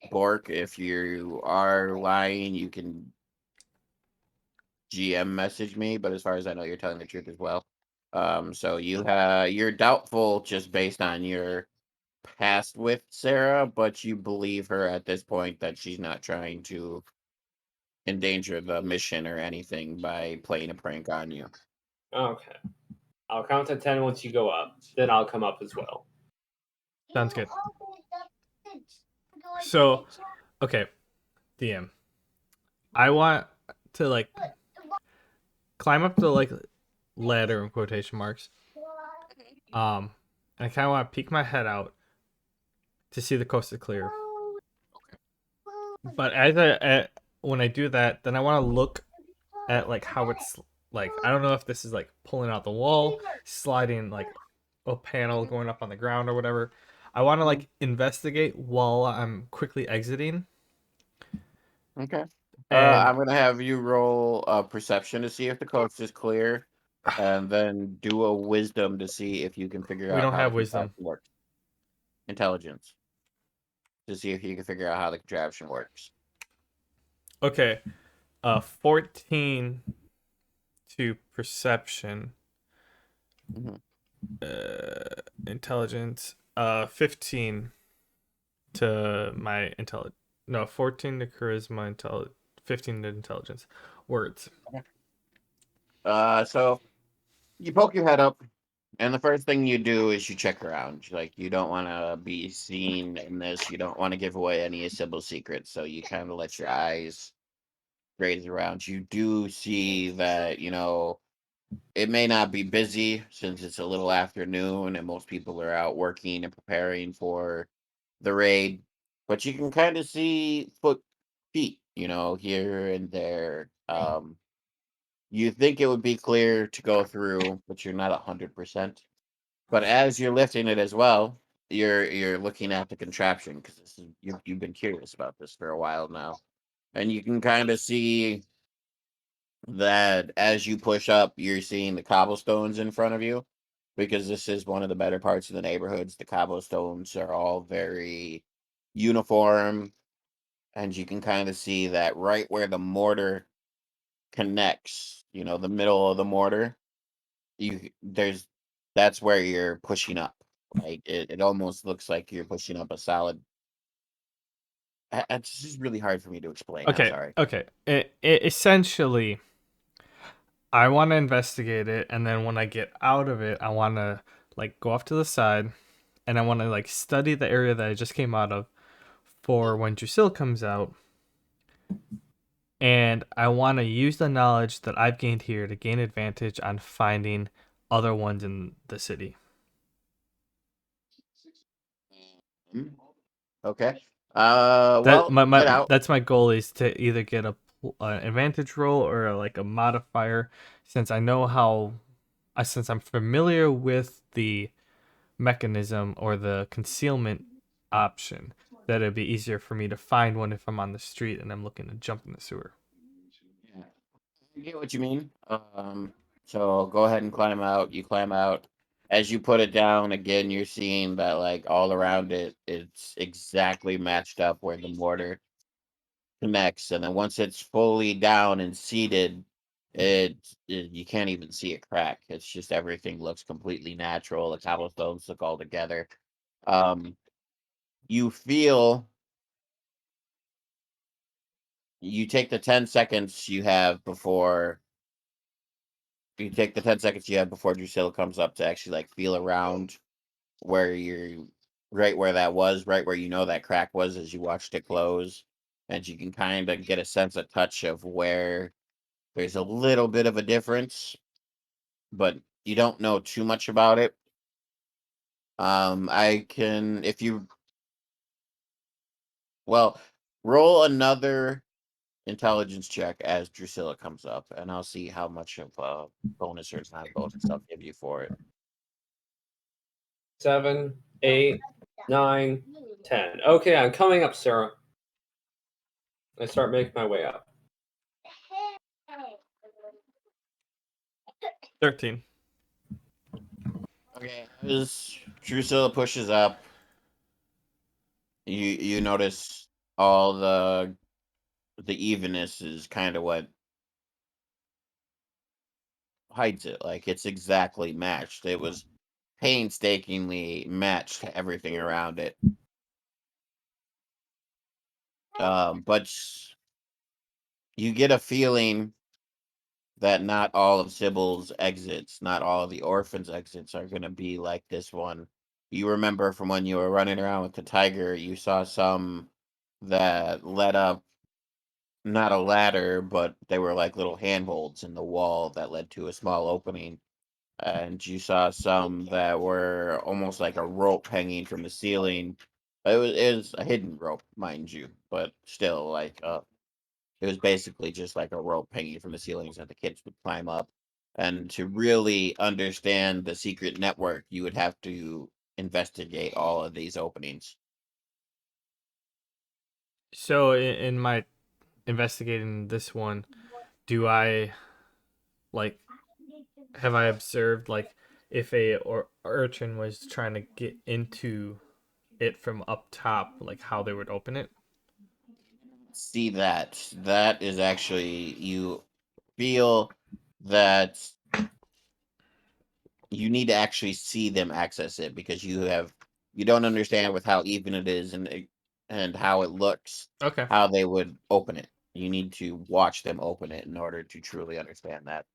Bork, if you are lying, you can GM message me, but as far as I know, you're telling the truth as well. So you're doubtful just based on your past with Sarah, but you believe her at this point that she's not trying to endanger the mission or anything by playing a prank on you. Okay. I'll count to 10 once you go up. Then I'll come up as well. Sounds good. So, okay, DM. I want to like climb up the like ladder in quotation marks. And I kind of want to peek my head out to see the coast is clear. But when I do that, then I want to look at like how it's like. I don't know if this is like pulling out the wall, sliding like a panel going up on the ground or whatever. I want to like investigate while I'm quickly exiting. Okay. And I'm gonna have you roll perception to see if the coast is clear, and then do a wisdom to see if you can figure we out don't how the have wisdom. contraption works. Intelligence to see if you can figure out how the contraption works. Okay. 14 to perception. Mhm. Intelligence. 15 to my intelligence. No, 14 to charisma, 15 to intelligence. Words. So you poke your head up, and the first thing you do is you check around. Like, you don't want to be seen in this. You don't want to give away any of Sybil's secrets, so you kind of let your eyes graze around. You do see that, it may not be busy since it's a little afternoon and most people are out working and preparing for the raid, but you can kind of see feet, here and there. You think it would be clear to go through, but you're not 100%. But as you're lifting it as well, you're looking at the contraption because you've been curious about this for a while now, and you can kind of see that as you push up, you're seeing the cobblestones in front of you because this is one of the better parts of the neighborhoods. The cobblestones are all very uniform, and you can kind of see that right where the mortar connects, the middle of the mortar, you there's that's where you're pushing up. Like, it almost looks like you're pushing up a solid. It's just really hard for me to explain. I'm Okay. sorry. Okay. Essentially, I want to investigate it, and then when I get out of it, I want to like go off to the side, and I want to like study the area that I just came out of for when Drucilla comes out, and I want to use the knowledge that I've gained here to gain advantage on finding other ones in the city. Mhm. Okay. That Well, get out. that's my goal is to either get an advantage roll or like a modifier, since I know since I'm familiar with the mechanism or the concealment option, that it'd be easier for me to find one if I'm on the street and I'm looking to jump in the sewer. Yeah, I get what you mean. So go ahead and climb out. You climb out. As you put it down again, you're seeing that like all around it, it's exactly matched up where the mortar connects, and then once it's fully down and seated, you can't even see a crack. It's just everything looks completely natural. The cobblestones look all together. Um, you feel you take the 10 seconds you have before you take the 10 seconds you have before Drusilla comes up to actually like feel around where you're right where that was, right where that crack was as you watched it close. And you can kind of get a sense of touch of where there's a little bit of a difference, but you don't know too much about it. I can, if you, well, roll another intelligence check as Drusilla comes up, and I'll see how much of a bonus or not bonus I'll give you for it. 7, 8, 9, 10. Okay, I'm coming up, Sarah. I start making my way up. 13. Okay, as Drusilla pushes up, you notice all the evenness is kind of what hides it. Like, it's exactly matched. It was painstakingly matched to everything around it. But you get a feeling that not all of Sybil's exits, not all of the orphans' exits are going to be like this one. You remember from when you were running around with the tiger, you saw some that led up not a ladder, but they were like little handholds in the wall that led to a small opening. And you saw some that were almost like a rope hanging from the ceiling. It was a hidden rope, mind you, but still, like it was basically just like a rope hanging from the ceilings that the kids would climb up. And to really understand the secret network, you would have to investigate all of these openings. So in my investigating this one, do I like have I observed like if a or urchin was trying to get into it from up top, like how they would open it? See that. That is actually, you feel that you need to actually see them access it because you don't understand with how even it is and how it looks, Okay. how they would open it. You need to watch them open it in order to truly understand that.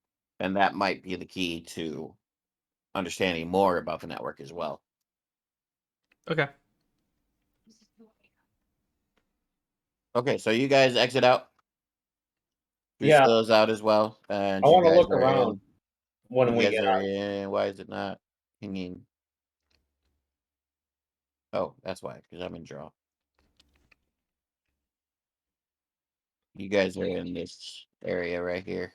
And that might be the key to understanding more about the network as well. Okay. Okay, so you guys exit out. Yeah, Drucilla's out as well. And I you want to guys look are around in. when You we guys get are out. in. Why is it not pinging? Oh, that's why, because I'm in draw. You guys are in this area right here.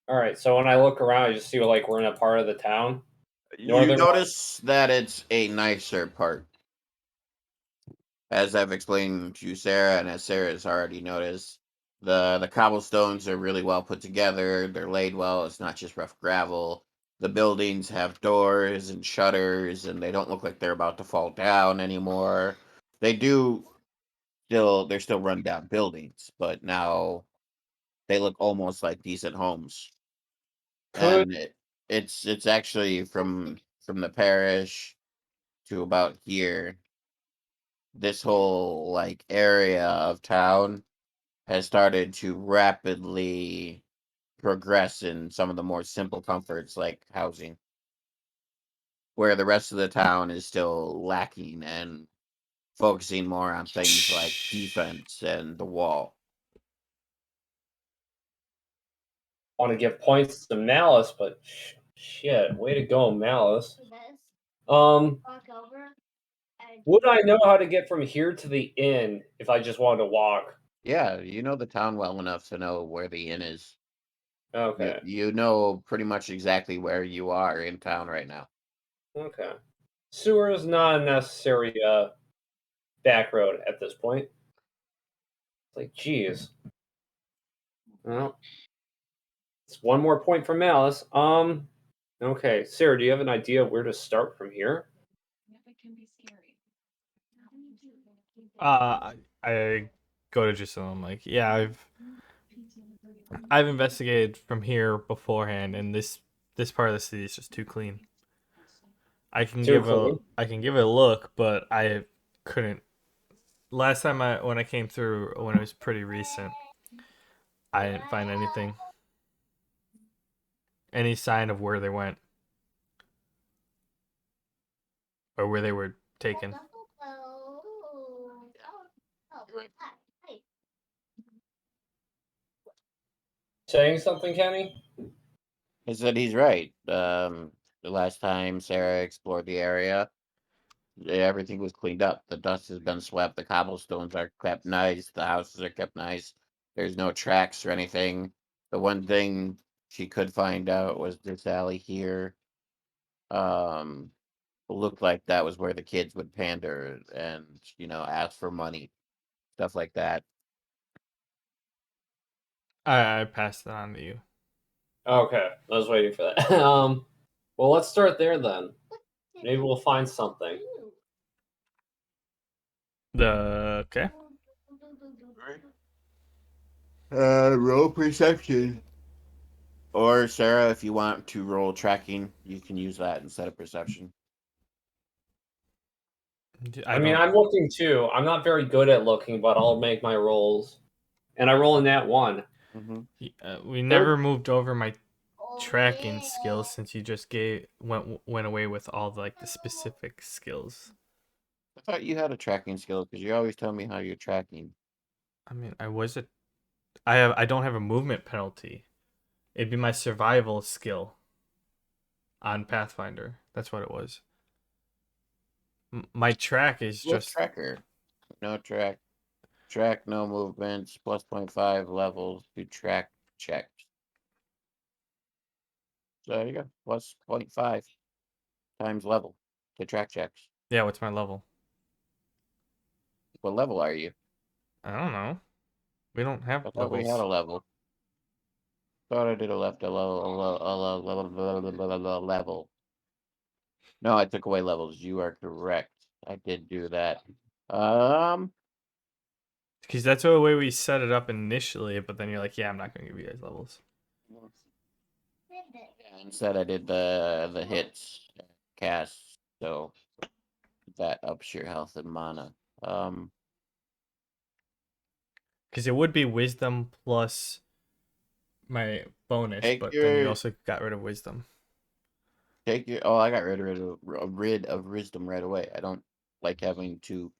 All right, so when I look around, I just see like we're in a part of the town. You Northern one? notice that it's a nicer part. As I've explained to Sarah, and as Sarah has already noticed, the cobblestones are really well put together. They're laid well. It's not just rough gravel. The buildings have doors and shutters, and they don't look like they're about to fall down anymore. They do they're still rundown buildings, but now they look almost like decent homes. Could And it's actually from the parish to about here. This whole like area of town has started to rapidly progress in some of the more simple comforts like housing, where the rest of the town is still lacking and focusing more on things like defense and the wall. want to give points to Malus, but shit, way to go, Malus. Um, would I know how to get from here to the inn if I just wanted to walk? Yeah, you know the town well enough to know where the inn is. You Okay, you know pretty much exactly where you are in town right now. okay. Sewer is not a necessary back road at this point. It's like, geez. Well, it's one more point for Malice. Okay, Sarah, do you have an idea of where to start from here? I go to Drusilla. I'm like, yeah, I've investigated from here beforehand, and this part of the city is just too clean. Too clean. I can give it a look, but I couldn't. Last time when I came through when it was pretty recent, I didn't find anything, any sign of where they went or where they were taken. Saying something, Kenny? He said he's right. The last time Sarah explored the area, everything was cleaned up. The dust has been swept. The cobblestones are kept nice. The houses are kept nice. There's no tracks or anything. The one thing she could find out was this alley here. Um, looked like that was where the kids would pander and ask for money, stuff like that. I passed it on to you. Okay, I was waiting for that. Well, let's start there then. Maybe we'll find something. The okay. Roll perception. Or Sarah, if you want to roll tracking, you can use that instead of perception. I I mean, don't. I'm looking too. I'm not very good at looking, but I'll make my rolls. And I roll in that one. Mm-hmm. We Third. never moved over my tracking skills since you just went away with all the specific skills. I thought you had a tracking skill because you always tell me how you're tracking. I mean, I don't have a movement penalty. It'd be my survival skill on Pathfinder. That's what it was. My track is Look, just tracker. No track. Track, no movements, plus 0.5 levels to track checks. So there you go. Plus 0.5 times level to track checks. yeah. What's my level? What level are you? I don't know. We don't have I thought we had levels. a level. Thought I did a level. No, I took away levels. You are correct. I did do that. Um, Because that's the way we set it up initially, but then you're like, yeah, I'm not going to give you guys levels. instead I did the hits cast, so that ups your health and mana. Because it would be wisdom plus my bonus, Take but then you your also got rid of wisdom. Oh, I got rid of wisdom right away. I don't like having two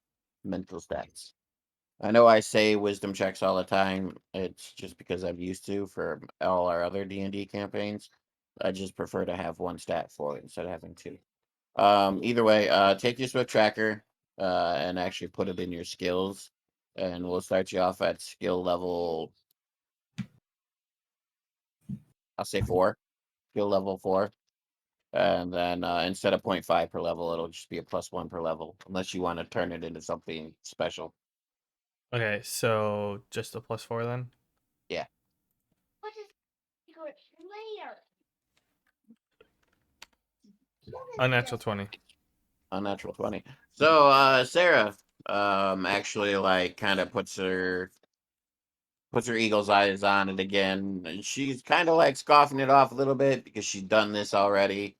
mental stats. I know I say wisdom checks all the time. It's just because I'm used to for all our other D&D campaigns. I just prefer to have one stat for it instead of having two. Either way, take your Swift tracker and actually put it in your skills, and we'll start you off at skill level. I'll say 4, skill level 4. And then instead of 0.5 per level, it'll just be a +1 per level, unless you want to turn it into something special. Okay, so just a +4 then? Yeah. What is secret layer? Unnatural 20. Unnatural 20. So Sarah actually like kind of puts her eagle's eyes on it again, and she's kind of like scoffing it off a little bit because she's done this already.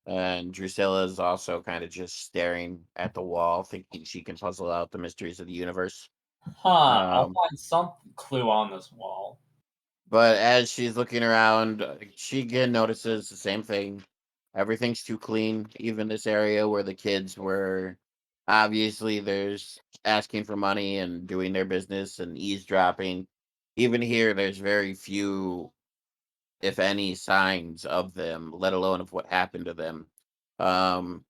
And Drucilla is also kind of just staring at the wall, thinking she can puzzle out the mysteries of the universe. Huh, I'll Um, find some clue on this wall. But as she's looking around, she again notices the same thing. Everything's too clean. Even this area where the kids were, obviously, there's asking for money and doing their business and eavesdropping. Even here, there's very few, if any, signs of them, let alone of what happened to them. Um,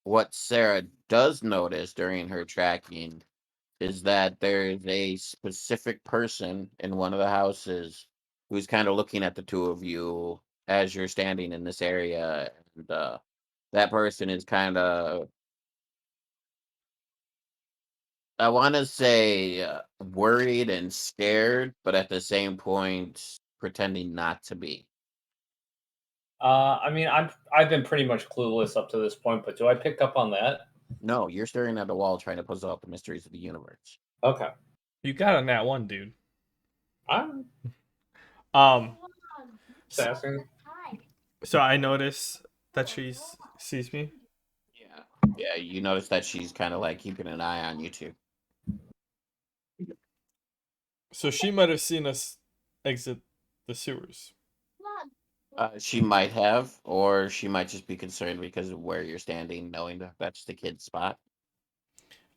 what Sarah does notice during her tracking is that there's a specific person in one of the houses who's kind of looking at the two of you as you're standing in this area. And that person is kind of, I want to say, worried and scared, but at the same point, pretending not to be. I mean, I've been pretty much clueless up to this point, but do I pick up on that? No, you're staring at the wall trying to puzzle out the mysteries of the universe. Okay, You got a nat 1, dude. I'm Um, just asking. so I notice that she sees me. Yeah. Yeah, you notice that she's kind of like keeping an eye on you too. So she might have seen us exit the sewers. She might have, or she might just be concerned because of where you're standing, knowing that that's the kid's spot.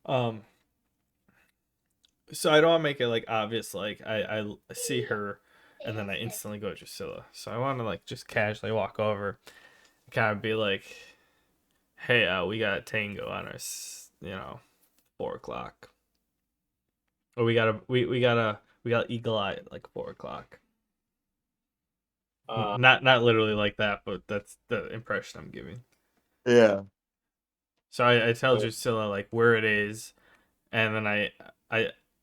Um, so I don't want to make it like obvious, like I see her, and then I instantly go to Drusilla. So I want to like just casually walk over, kind of be like, "Hey, we got a tango on us, 4 o'clock, or we got eagle eye at like 4 o'clock." Uh, Not literally like that, but that's the impression I'm giving. Yeah. So I tell Drusilla like where it is, and then I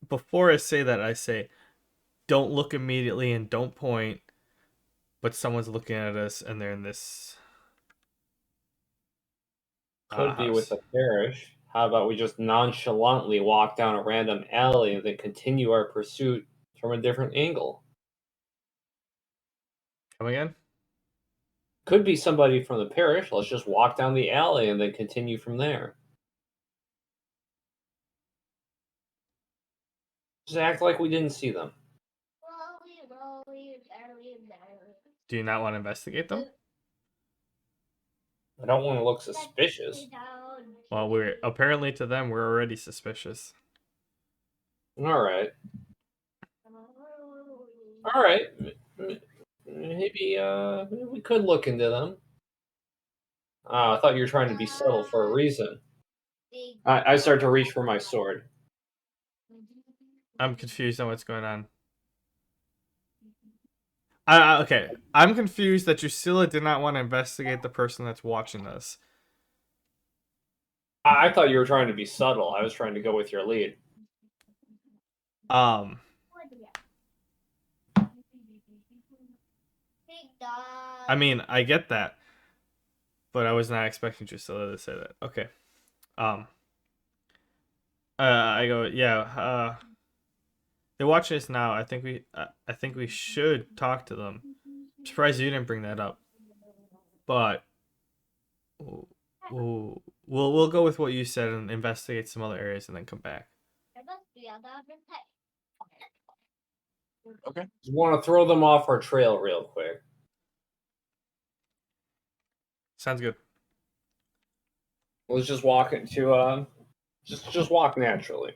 before I say that I say, don't look immediately and don't point, but someone's looking at us and they're in this could be with house. the parish. How about we just nonchalantly walk down a random alley and then continue our pursuit from a different angle? Come again? Could be somebody from the parish. Let's just walk down the alley and then continue from there. Just act like we didn't see them. Do you not want to investigate them? I don't want to look suspicious. Well, we're apparently to them we're already suspicious. All right. All right, maybe we could look into them. I thought you were trying to be subtle for a reason. I start to reach for my sword. I'm confused on what's going on. Okay, I'm confused that Drucilla did not want to investigate the person that's watching this. I thought you were trying to be subtle. I was trying to go with your lead. Um, I mean, I get that, but I was not expecting Drucilla to say that. Okay. Um, I go, yeah. They're watching us now. I think we should talk to them. I'm surprised you didn't bring that up, but we'll go with what you said and investigate some other areas and then come back. Okay. Just want to throw them off our trail real quick. Sounds good. Let's just walk into just walk naturally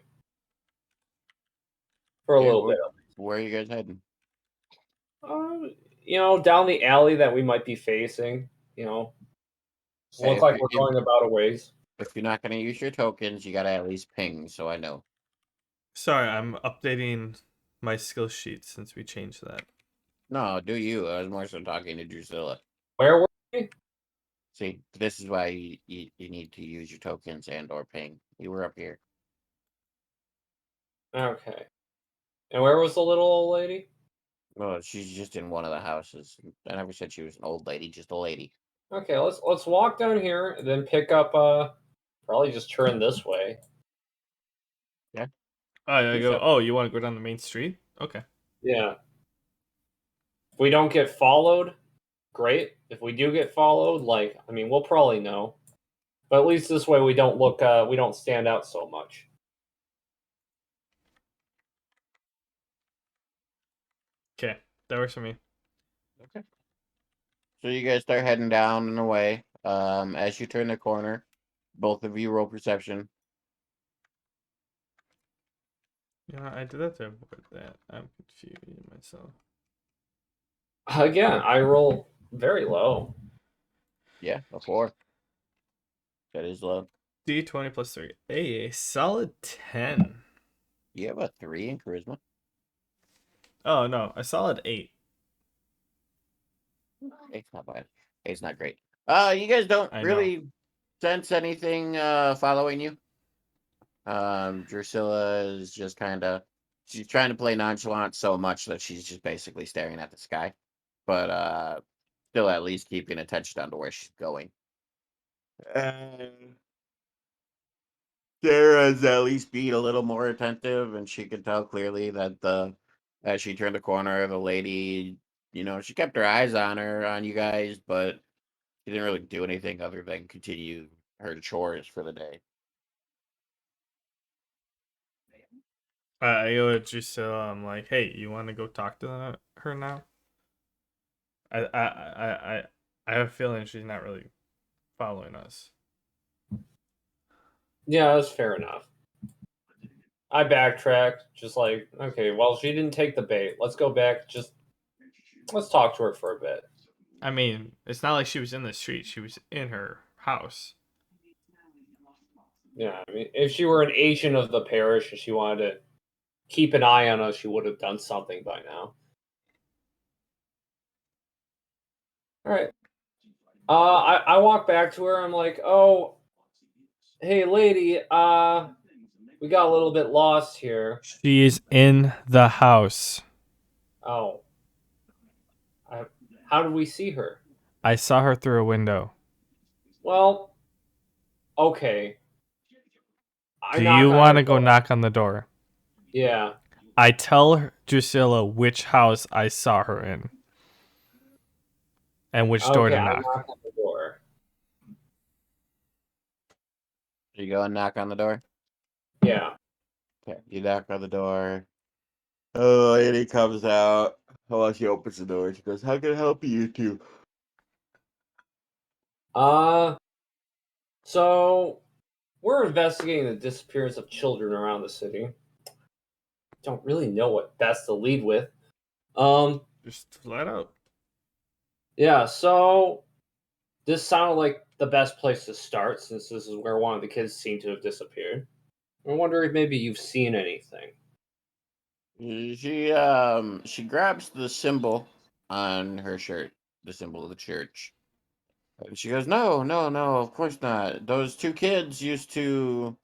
for a Okay, little bit. Where are you guys heading? Down the alley that we might be facing. Okay, Look like we're going about a ways. if you're not going to use your tokens, you got to at least ping so I know. Sorry, I'm updating my skill sheet since we changed that. No, do you? I was more so talking to Drucilla. Where were we? See, this is why you need to use your tokens and or ping. You were up here. Okay. And where was the little old lady? Well, she's just in one of the houses. I never said she was an old lady, just a lady. Okay, let's walk down here and then pick up probably just turn this way. I go, So- oh, you want to go down the main street? Okay. Yeah. If we don't get followed, great. If we do get followed, we'll probably know. But at least this way we don't we don't stand out so much. Okay, that works for me. Okay. So you guys start heading down and away. As you turn the corner, both of you roll perception. Yeah, I did that to avoid that. I'm confusing myself. Again, I roll very low. Yeah, a 4. That is low. D20 plus 3. A solid 10. You have a 3 in charisma. Oh, no, a solid 8. It's not bad. It's not great. You guys don't I know. really sense anything following you. Drucilla is just kind of, she's trying to play nonchalant so much that she's just basically staring at the sky, but still at least keeping attention on to where she's going. Sarah's at least being a little more attentive, and she could tell clearly that as she turned the corner, the lady, she kept her eyes on you guys, but she didn't really do anything other than continue her chores for the day. I go to Drusilla. I'm like, hey, you want to go talk to her now? I have a feeling she's not really following us. Yeah, that's fair enough. I backtracked, just like, okay, well, she didn't take the bait. Let's go back. Let's talk to her for a bit. I mean, it's not like she was in the street. She was in her house. Yeah, I mean, if she were an agent of the parish and she wanted to keep an eye on us, she would have done something by now. All right. I walk back to her. I'm like, oh, hey, lady. We got a little bit lost here. She is in the house. Oh. How did we see her? I saw her through a window. Well, okay. Do you want to go knock on the door? Yeah. I tell Drusilla which house I saw her in. And which door to I knock. knock on the door. You go and knock on the door? Yeah. Okay, you knock on the door. Oh, the lady comes out. Well, she opens the door. She goes, how can I help you two? So we're investigating the disappearance of children around the city. Don't really know what best to lead with. Just flat out. Yeah, so this sounded like the best place to start since this is where one of the kids seemed to have disappeared. I wonder if maybe you've seen anything. She grabs the symbol on her shirt, the symbol of the church. And she goes, "No, no, no, of course not. Those two kids used to,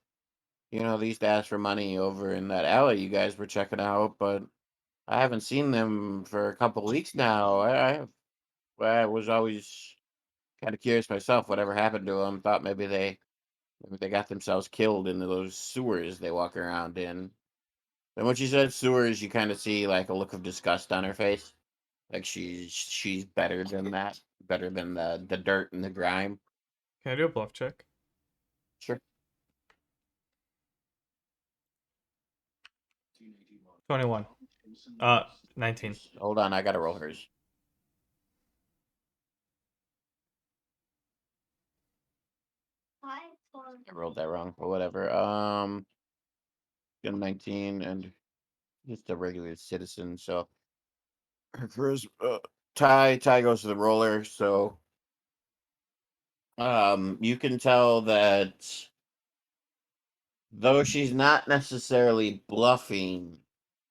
they used to ask for money over in that alley you guys were checking out, but I haven't seen them for a couple weeks now. I was always kind of curious myself, whatever happened to them. Thought maybe they got themselves killed in those sewers they walk around in." And when she said sewers, you kind of see like a look of disgust on her face. Like she's better than that, better than the dirt and the grime. Can I do a bluff check? Sure. 21. 19. Hold on, I gotta roll hers. I rolled that wrong, but whatever. Got 19 and just a regular citizen. So her charisma, tie goes to the roller. So you can tell that though she's not necessarily bluffing,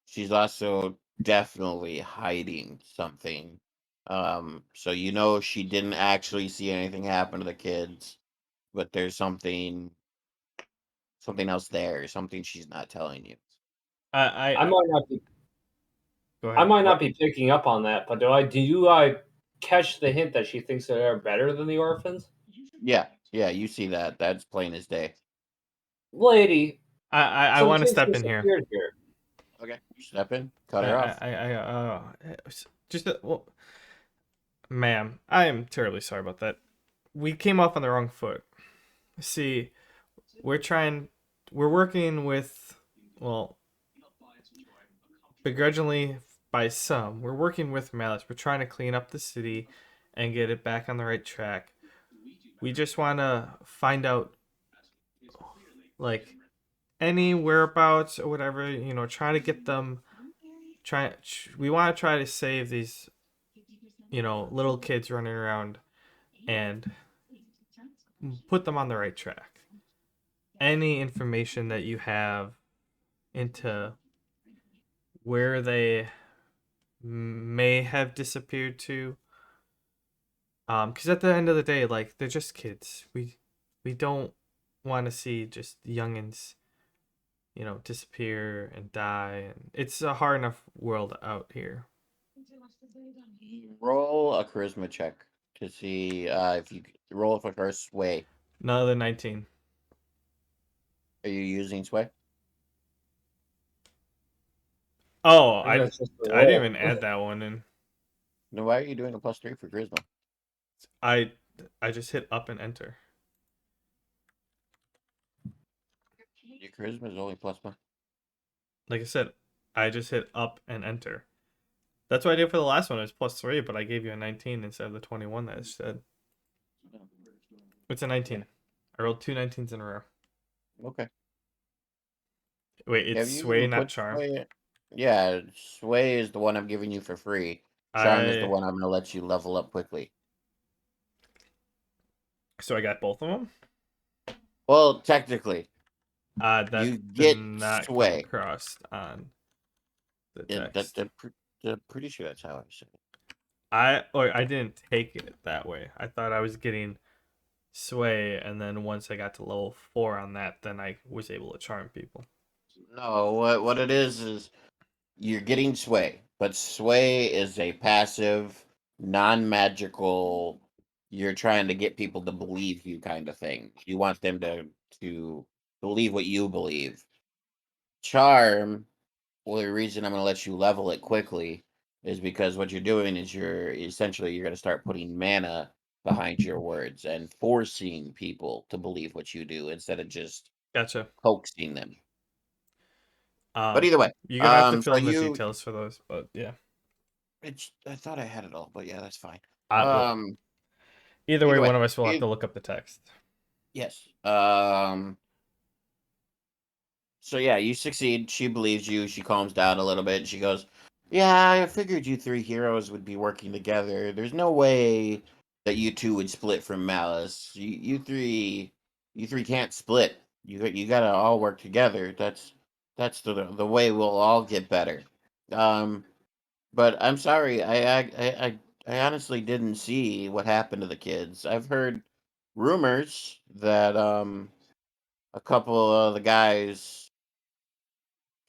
she's also definitely hiding something. So she didn't actually see anything happen to the kids, but there's something else there, something she's not telling you. I might not be Go I ahead. might not What? be picking up on that, but do I catch the hint that she thinks that they're better than the orphans? Yeah, you see that. That's plain as day. Lady, I some want to kids step in here. disappeared here. Okay, step in, cut her off. Just well, ma'am, I am terribly sorry about that. We came off on the wrong foot. See, we're working with, well, begrudgingly by some. We're working with Malus. We're trying to clean up the city and get it back on the right track. We just want to find out, like, any whereabouts or whatever, try to get them. We want to try to save these, little kids running around and put them on the right track. Any information that you have into where they may have disappeared to, because at the end of the day, like, they're just kids. We don't want to see just youngins, disappear and die, and it's a hard enough world out here. Roll a charisma check to see if you roll it for her sway. Another 19. Are you using sway? Oh, I think I that's just the I didn't roll. even add that one in. No, why are you doing a +3 for charisma? I I just hit up and enter. Your charisma is only +1. Like I said, I just hit up and enter. That's what I did for the last one. It was +3, but I gave you a 19 instead of the 21 that I said. It's a 19. I rolled two 19s in a row. Okay. Wait, it's Have you sway, even not put charm. sway? Yeah, sway is the one I'm giving you for free. Charm is the I one I'm gonna let you level up quickly. So I got both of them. Well, technically, That you did get not come sway. across on the It, text. I'm pretty sure that's how I said it. I didn't take it that way. I thought I was getting sway, and then once I got to level 4 on that, then I was able to charm people. No, what it is you're getting sway, but sway is a passive, non-magical. You're trying to get people to believe you kind of thing. You want them to believe what you believe. Charm, well, the reason I'm going to let you level it quickly is because what you're doing is you're going to start putting mana behind your words and forcing people to believe what you do instead of just Gotcha. coaxing them. But either way, You're gonna have to fill so in the details for those, but yeah. I thought I had it all, but yeah, that's fine. Well, either way, Either way, one of us will have to look up the text. yes. So yeah, you succeed. She believes you. She calms down a little bit. She goes, Yeah, I figured you three heroes would be working together. There's no way that you two would split from Malice. You three can't split. You gotta all work together. That's the way we'll all get better. Um, but I'm sorry, I honestly didn't see what happened to the kids. I've heard rumors that a couple of the guys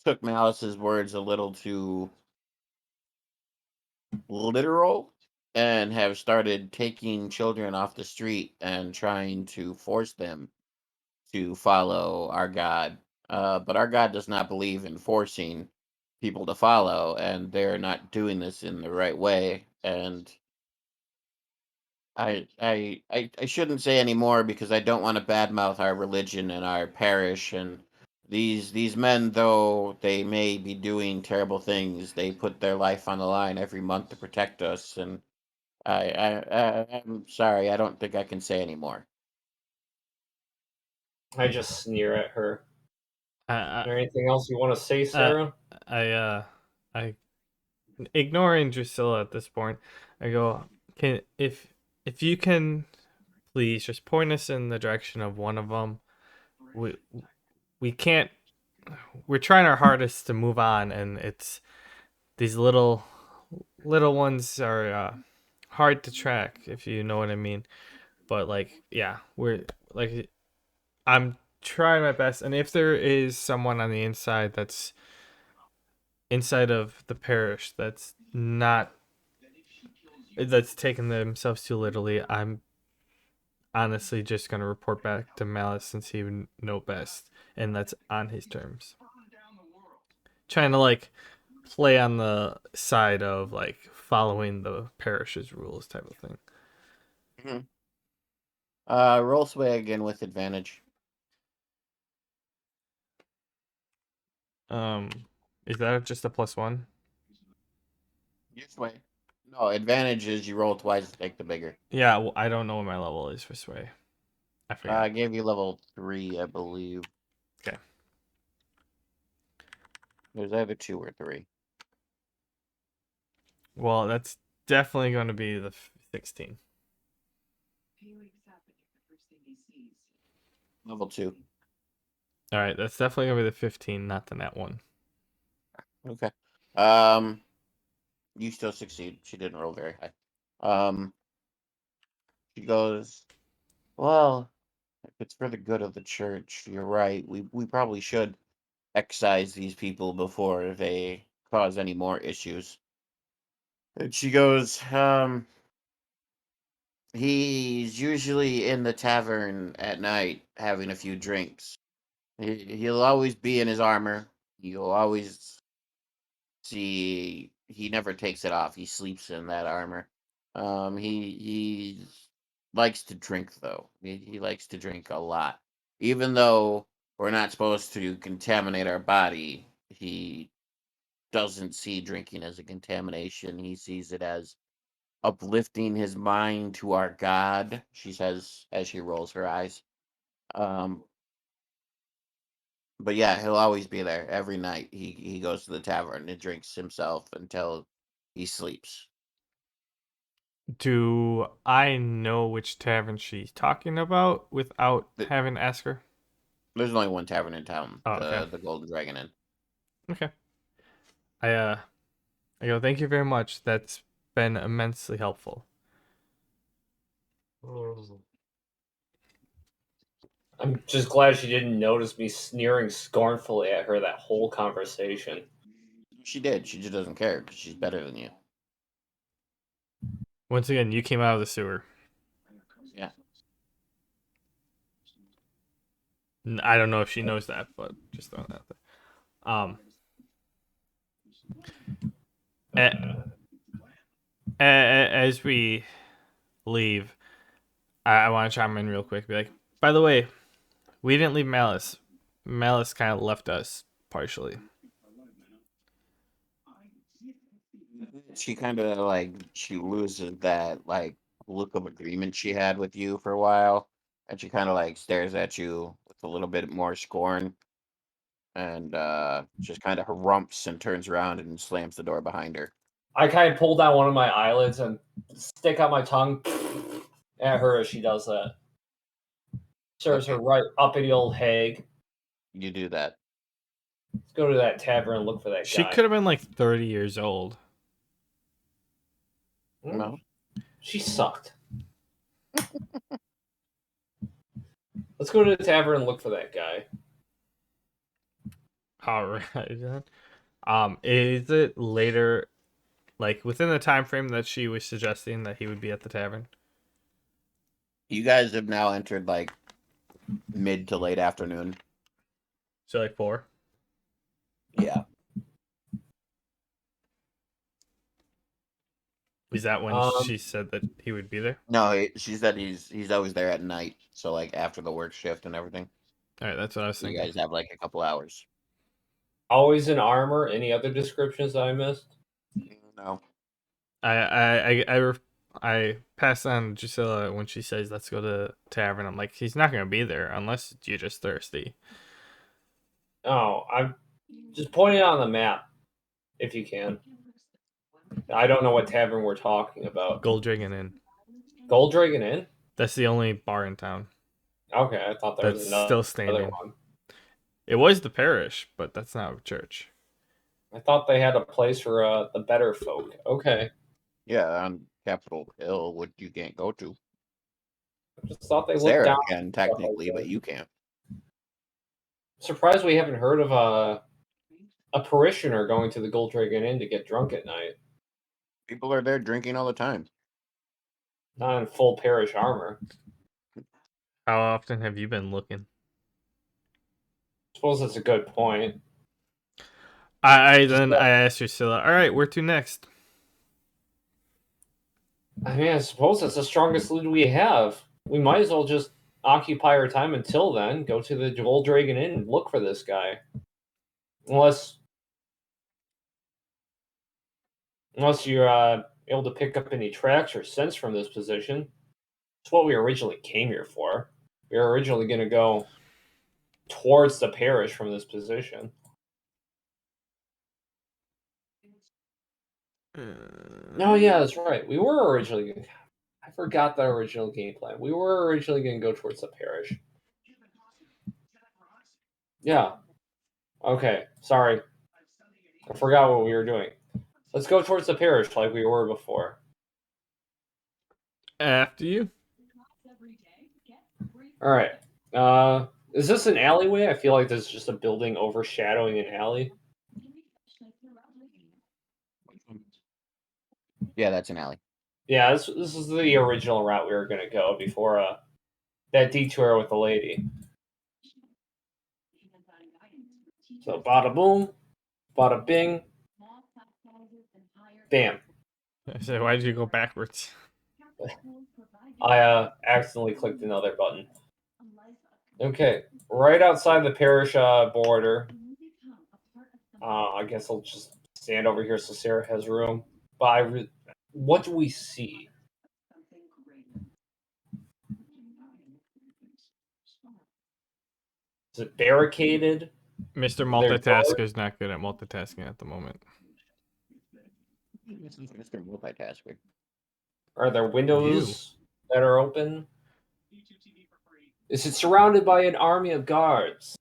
took Malice's words a little too literal and have started taking children off the street and trying to force them to follow our God. But our God does not believe in forcing people to follow, and they're not doing this in the right way. And I shouldn't say any more because I don't want to badmouth our religion and our parish. And these men, though they may be doing terrible things, they put their life on the line every month to protect us. And I'm sorry. I don't think I can say anymore. I just sneer at her. I, Is there anything else you want to say, I, Sarah? I ignoring Drucilla at this point. I go, can if you can please just point us in the direction of one of them. We we can't. We're trying our hardest to move on, and it's these little ones are hard to track, if you know what I mean. But like, yeah, we're like, I'm trying my best, and if there is someone on the inside that's inside of the parish that's taking themselves too literally, I'm honestly just gonna report back to Malus since he would know best, and that's on his terms. Trying to like play on the side of like following the parish's rules type of thing. Mhm. Roll sway again with advantage. Um, is that just a +1? Your sway. No, advantage is you roll twice to take the bigger. Yeah, well, I don't know what my level is for sway. I forget. I gave you level 3, I believe. Okay. There's either 2 or 3. Well, that's definitely going to be the 16. Level 2. All right, that's definitely going to be the 15, not the net one. Okay. Um, you still succeed. She didn't roll very high. She goes, well, if it's for the good of the church, you're right. We probably should excise these people before they cause any more issues. And she goes, he's usually in the tavern at night having a few drinks. He'll always be in his armor. You'll always see he never takes it off. He sleeps in that armor. He likes to drink though. He likes to drink a lot. Even though we're not supposed to contaminate our body, he doesn't see drinking as a contamination. He sees it as uplifting his mind to our God, she says as she rolls her eyes. Um, but yeah, he'll always be there every night. He goes to the tavern and drinks himself until he sleeps. Do I know which tavern she's talking about without having to ask her? There's only one tavern in town, Oh, okay. the Golden Dragon Inn. Okay. I I go, thank you very much. That's been immensely helpful. I'm just glad she didn't notice me sneering scornfully at her that whole conversation. She did. She just doesn't care because she's better than you. Once again, you came out of the sewer. Yeah. I don't know if she knows that, but just throwing that out there. As we leave, I want to chime in real quick. Be like, by the way, we didn't leave Malus. Malus kind of left us partially. She kind of like she loses that like look of agreement she had with you for a while, and she kind of like stares at you with a little bit more scorn. and just kind of harumphs and turns around and slams the door behind her. I kind of pull down one of my eyelids and stick out my tongue at her as she does that. Serves her right up in the old hag. You do that. Let's go to that tavern and look for that She guy. could have been like 30 years old. No. She sucked. Let's go to the tavern and look for that guy. All right then. Is it later, like within the time frame that she was suggesting that he would be at the tavern? You guys have now entered like mid to late afternoon. So like 4. Yeah. Is that when she said that he would be there? No, she said he's always there at night. So like after the work shift and everything. All right, that's what I was So you thinking. guys have like a couple hours. Always in armor. Any other descriptions that I missed? No. I pass on Drucilla when she says let's go to tavern. I'm like, he's not gonna be there unless you're just thirsty. Oh, I'm just pointing it on the map, if you can. I don't know what tavern we're talking about. Gold Dragon Inn. Gold Dragon Inn? That's the only bar in town Okay, I thought there that's was still another standing. one. It was the parish, but that's not a church. I thought they had a place for the better folk. Okay. Yeah, on Capitol Hill, which you can't go to. I just thought they looked Sarah down. can technically, but you can't. Surprised we haven't heard of a parishioner going to the Gold Dragon Inn to get drunk at night. People are there drinking all the time. Not in full parish armor. How often have you been looking? I suppose that's a good point. I asked Drucilla, all right, where to next? I mean, I suppose that's the strongest lead we have. We might as well just occupy our time until then, go to the Gold Dragon Inn and look for this guy. Unless you're able to pick up any tracks or sense from this position. It's what we originally came here for. We were originally going to go towards the parish from this position. No, yeah, that's right. We were originally... I forgot the original game plan. We were originally going to go towards the parish. Yeah. Okay, sorry. I forgot what we were doing. Let's go towards the parish like we were before. After you. All right. Is this an alleyway? I feel like this is just a building overshadowing an alley. Yeah, that's an alley. Yeah, this is the original route we were going to go before that detour with the lady. So bada boom, bada bing, bam. I said, why did you go backwards? I accidentally clicked another button. Okay, right outside the parish border. I guess I'll just stand over here so Sarah has room. But what do we see? Is it barricaded? Mr. There- Multitasker's not good at multitasking at the moment. This is Mr. Multitasker. Are there windows that are open? Is it surrounded by an army of guards?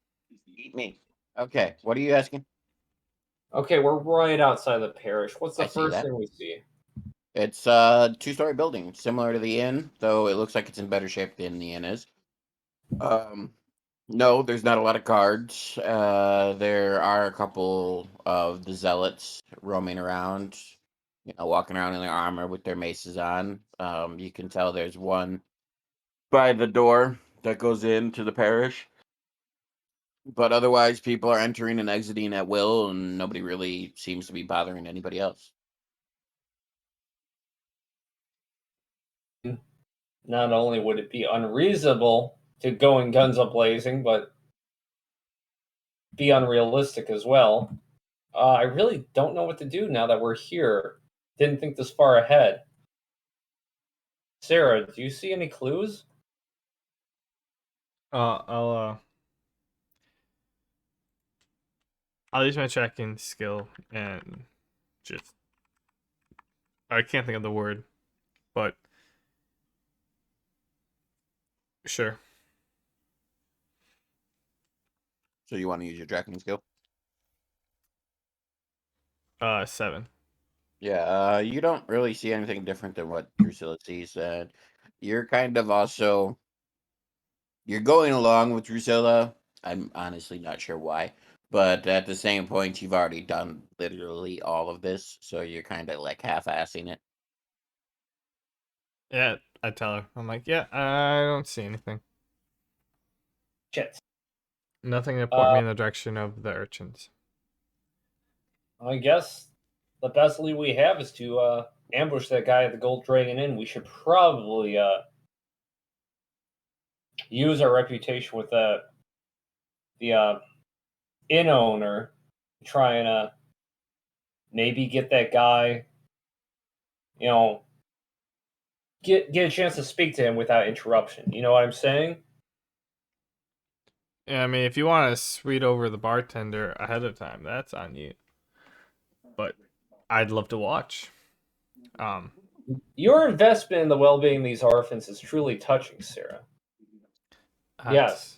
Eat me. Okay, what are you asking? Okay, we're right outside the parish. What's the I see first that. thing we see? It's a two-story building, similar to the inn, though it looks like it's in better shape than the inn is. No, there's not a lot of guards. There are a couple of the zealots roaming around, walking around in their armor with their maces on. You can tell there's one by the door that goes into the parish. But otherwise, people are entering and exiting at will, and nobody really seems to be bothering anybody else. Not only would it be unreasonable to go in guns a-blazing, but be unrealistic as well. I really don't know what to do now that we're here. Didn't think this far ahead. Sarah, do you see any clues? I'll I'll use my tracking skill and just I can't think of the word, but sure. So you want to use your tracking skill? 7. Yeah, you don't really see anything different than what Drucilla sees, and you're kind of also you're going along with Drucilla. I'm honestly not sure why, but at the same point, you've already done literally all of this, so you're kind of like half-assing it. Yeah, I tell her. I'm like, yeah, I don't see anything. Shit. Nothing to point me in the direction of the urchins. I guess the best lead we have is to ambush that guy at the Gold Dragon Inn. We should probably use our reputation with the inn owner to try and maybe get that guy, you know, get a chance to speak to him without interruption. You know what I'm saying? Yeah, I mean, if you want to sweet over the bartender ahead of time, that's on you. But I'd love to watch. Your investment in the well-being of these orphans is truly touching, Sarah. Yes,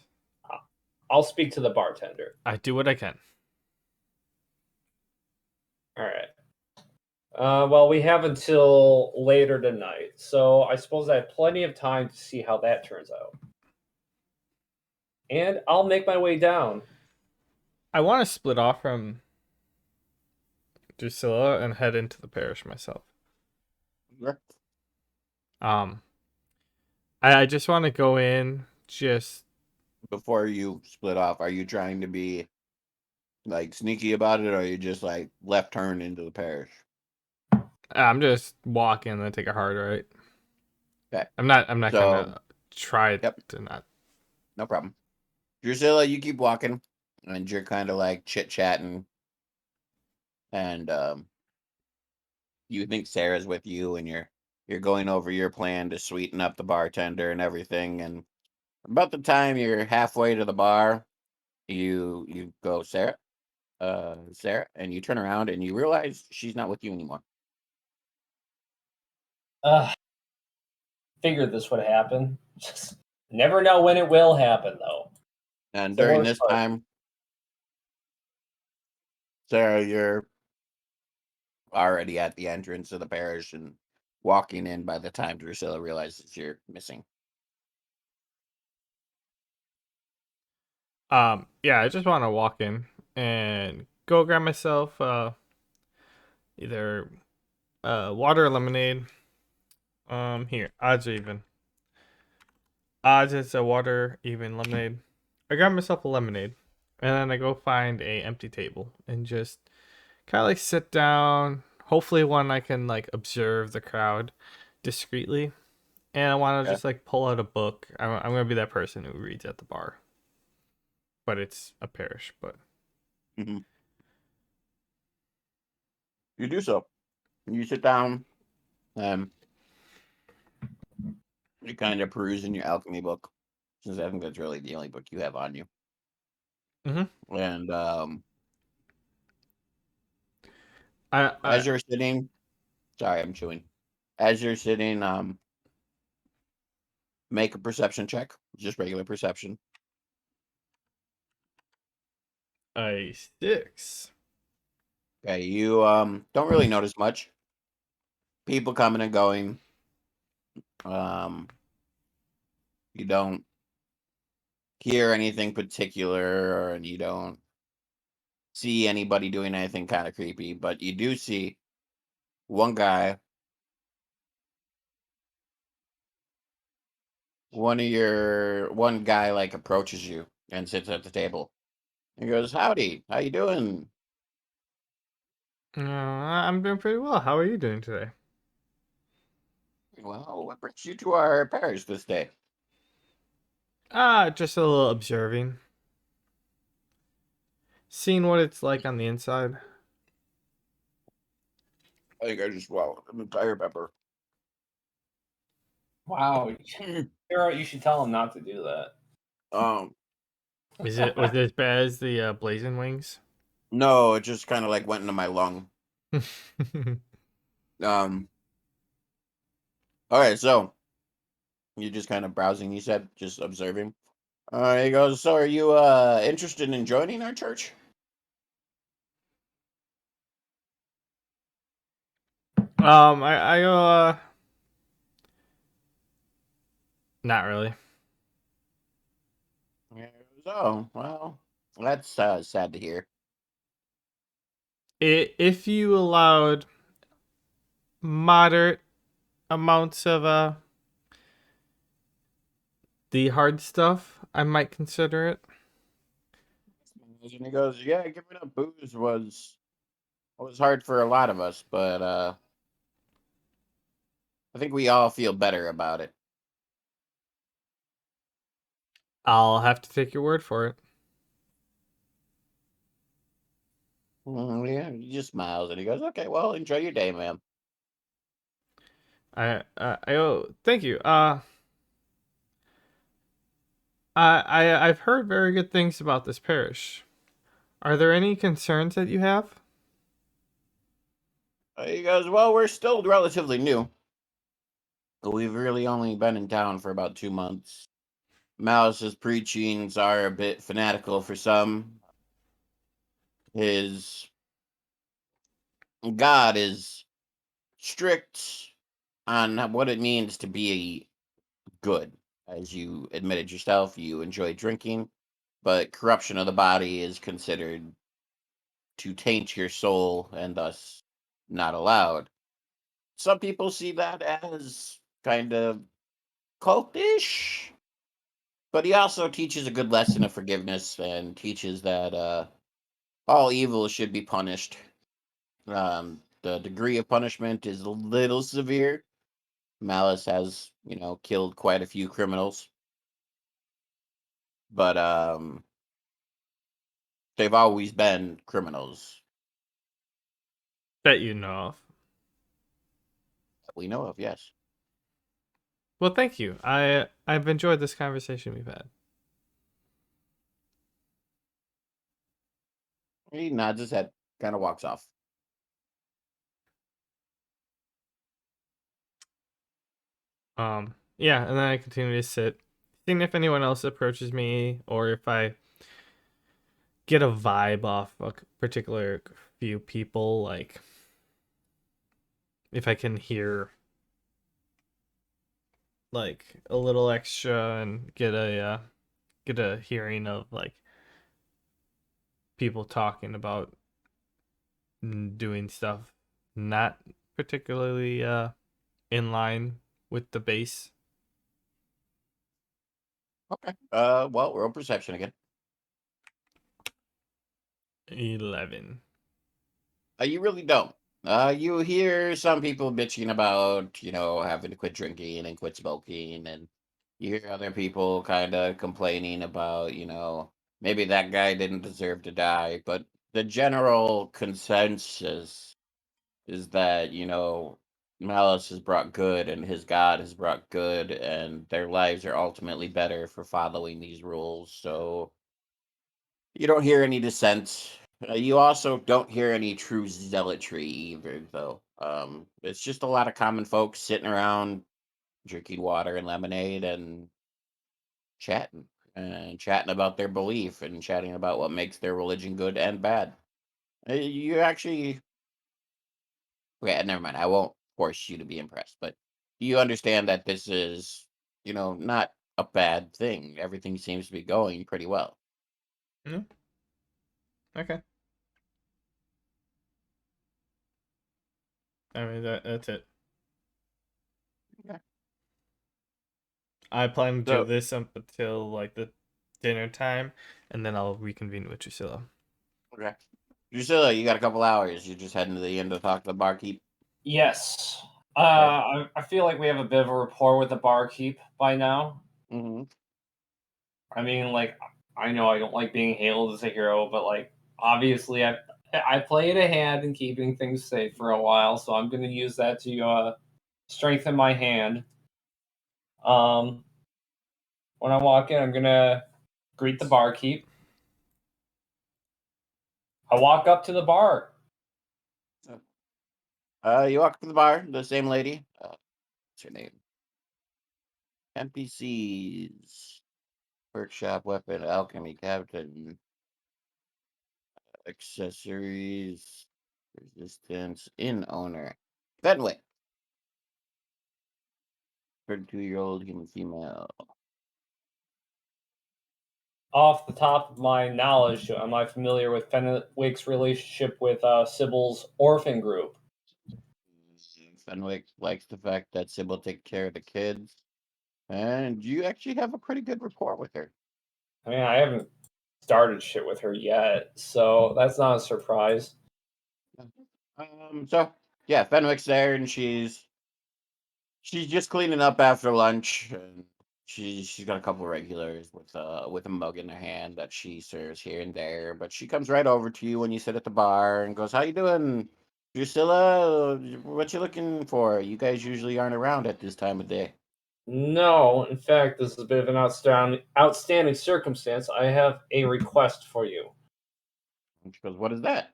I'll speak to the bartender. I do what I can. All right. Well, we have until later tonight, so I suppose I have plenty of time to see how that turns out. And I'll make my way down. I want to split off from Drucilla and head into the parish myself. Sure. I just want to go in just Before you split off, are you trying to be like sneaky about it, or are you just like left turn into the parish? I'm just walking and then take a hard right. Okay. I'm not So, gonna try yep, to not. no problem. Drusilla, you keep walking, and you're kind of like chit chatting, and you think Sarah's with you, and you're going over your plan to sweeten up the bartender and everything. And about the time you're halfway to the bar, you go, Sarah, and you turn around and you realize she's not with you anymore. Figured this would happen. Just never know when it will happen, though. And It's the during worst this part. time, Sarah, you're already at the entrance of the parish and walking in by the time Drusilla realizes you're missing. Yeah, I just want to walk in and go grab myself either water or lemonade. Here, odds or even. Odds it's a water, even lemonade. I grab myself a lemonade, and then I go find a empty table and just kind of like sit down. Hopefully, one I can like observe the crowd discreetly, and I want to Okay. just like pull out a book. I'm gonna be that person who reads at the bar, but it's a parish. But Mm-hmm. You do so. You sit down and you kind of peruse in your alchemy book, since I think that's really the only book you have on you. mm-hmm. And I as you're sitting, sorry, I'm chewing. As you're sitting, make a perception check, just regular perception. a 6. Okay, you don't really notice much. People coming and going. Um, you don't hear anything particular, and you don't see anybody doing anything kind of creepy, but you do see one guy, one guy like approaches you and sits at the table. He goes, "Howdy, how you doing?" I'm doing pretty well. How are you doing today? Well, what brings you to our parish this day? Just a little observing, seeing what it's like on the inside. I think I just swallowed an entire pepper. Wow. Sarah, you should tell him not to do that. Um, Was it as bad as the blazing wings? No, it just kind of like went into my lung. All right, so you're just kind of browsing, you said, just observing. He goes, so are you interested in joining our church? I go, not really. He goes, oh, well, that's sad to hear. If you allowed moderate amounts of the hard stuff, I might consider it. And he goes, yeah, giving up booze was hard for a lot of us, but I think we all feel better about it. I'll have to take your word for it. Yeah, he just smiles and he goes, okay, well, enjoy your day, ma'am. Thank you. I've heard very good things about this parish. Are there any concerns that you have? He goes, well, we're still relatively new. We've really only been in town for about 2 months. Malus's preachings are a bit fanatical for some. His God is strict on what it means to be good. As you admitted yourself, you enjoy drinking, but corruption of the body is considered to taint your soul and thus not allowed. Some people see that as kind of cultish, but he also teaches a good lesson of forgiveness and teaches that all evil should be punished. The degree of punishment is a little severe. Malus has, killed quite a few criminals, but they've always been criminals That you know of. that we know of. Yes, Well, thank you. I've enjoyed this conversation we've had. he nods his head, kind of walks off. Yeah, and then I continue to sit, seeing if anyone else approaches me or if I get a vibe off a particular few people, like if I can hear like a little extra and get a hearing of like people talking about doing stuff not particularly in line with the base. Okay. Well, roll perception again. 11. You really don't. You hear some people bitching about, having to quit drinking and quit smoking, and you hear other people kind of complaining about, maybe that guy didn't deserve to die. But the general consensus is that, Malice has brought good and his God has brought good, and their lives are ultimately better for following these rules. So you don't hear any dissent. You also don't hear any true zealotry either, though. It's just a lot of common folks sitting around drinking water and lemonade chatting and chatting about their belief and chatting about what makes their religion good and bad. You actually, okay, never mind. I won't force you to be impressed, but you understand that this is, not a bad thing. Everything seems to be going pretty well. No? Okay. I mean that's it. Okay. I plan to do So, this up until like the dinner time, and then I'll reconvene with Drucilla. okay. Drusilla, you got a couple hours. You're just heading to the inn to talk to the barkeep. Yes. Okay. I feel like we have a bit of a rapport with the barkeep by now. Mm-hmm. I mean, like, I know I don't like being hailed as a hero, but like, obviously, I played a hand in keeping things safe for a while, so I'm going to use that to strengthen my hand. Um, when I walk in, I'm going to greet the barkeep. I walk up to the bar. You walk up to the bar, the same lady. What's her name? NPCs. Workshop, weapon, alchemy, captain, accessories, resistance, inn owner. Fenwick. 32-year-old human female. Off the top of my knowledge, am I familiar with Fenwick's relationship with Sybil's orphan group? Fenwick likes the fact that Sybil takes care of the kids. And you actually have a pretty good rapport with her. I mean, I haven't started shit with her yet, so that's not a surprise. So yeah, Fenwick's there and she's just cleaning up after lunch, and she's got a couple of regulars with a mug in her hand that she serves here and there. But she comes right over to you when you sit at the bar and goes, "How you doing, Drucilla? What you looking for? You guys usually aren't around at this time of day." No, in fact, this is a bit of an outstanding circumstance. I have a request for you. And she goes, "What is that?"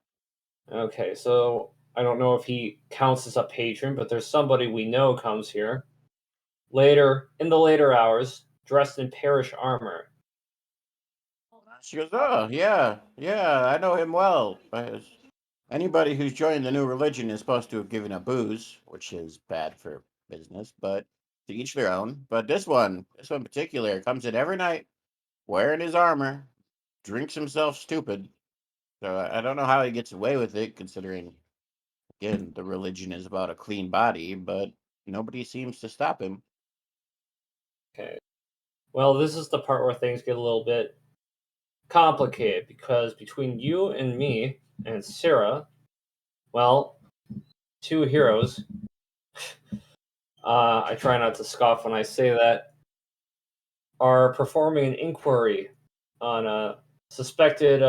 Okay, so I don't know if he counts as a patron, but there's somebody we know comes here in the later hours, dressed in parish armor. She goes, "Oh yeah, yeah, I know him well. Anybody who's joined the new religion is supposed to have given up booze, which is bad for business, but to each their own. But this one in particular, comes in every night wearing his armor, drinks himself stupid. So I don't know how he gets away with it, considering, again, the religion is about a clean body, but nobody seems to stop him." Okay. Well, this is the part where things get a little bit complicated because between you and me and Sarah, well, two heroes. I try not to scoff when I say that, are performing an inquiry on suspected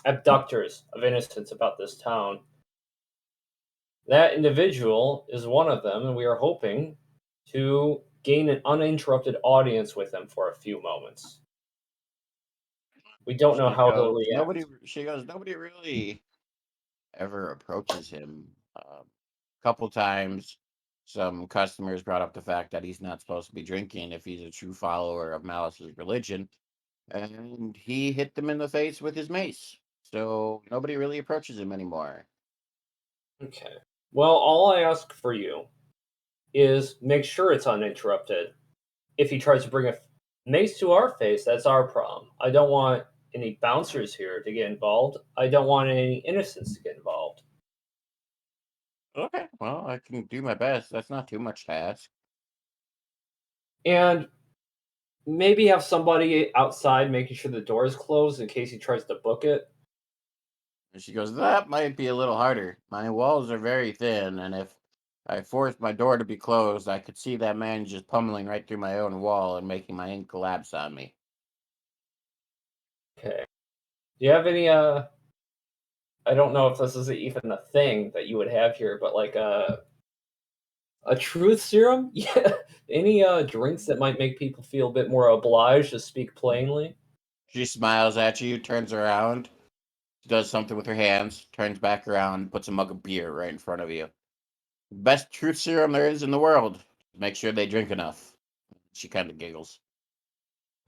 abductors of innocents about this town. That individual is one of them, and we are hoping to gain an uninterrupted audience with him for a few moments. We don't know She how he'll goes, react. nobody really ever approaches him. A couple times, some customers brought up the fact that he's not supposed to be drinking if he's a true follower of Malus's religion, and he hit them in the face with his mace. So nobody really approaches him anymore. Okay. Well, all I ask for you is make sure it's uninterrupted. If he tries to bring a mace to our face, that's our problem. I don't want any bouncers here to get involved. I don't want any innocents to get involved. Okay, well, I can do my best. That's not too much to ask. And maybe have somebody outside making sure the door is closed in case he tries to book it. And she goes, "That might be a little harder. My walls are very thin, and if I forced my door to be closed, I could see that man just pummeling right through my own wall and making my ink collapse on me." Okay. Do you have any I don't know if this is even a thing that you would have here, but like a truth serum? Yeah. Any drinks that might make people feel a bit more obliged to speak plainly? She smiles at you, turns around, does something with her hands, turns back around, puts a mug of beer right in front of you. Best truth serum there is in the world. Make sure they drink enough. She kind of giggles.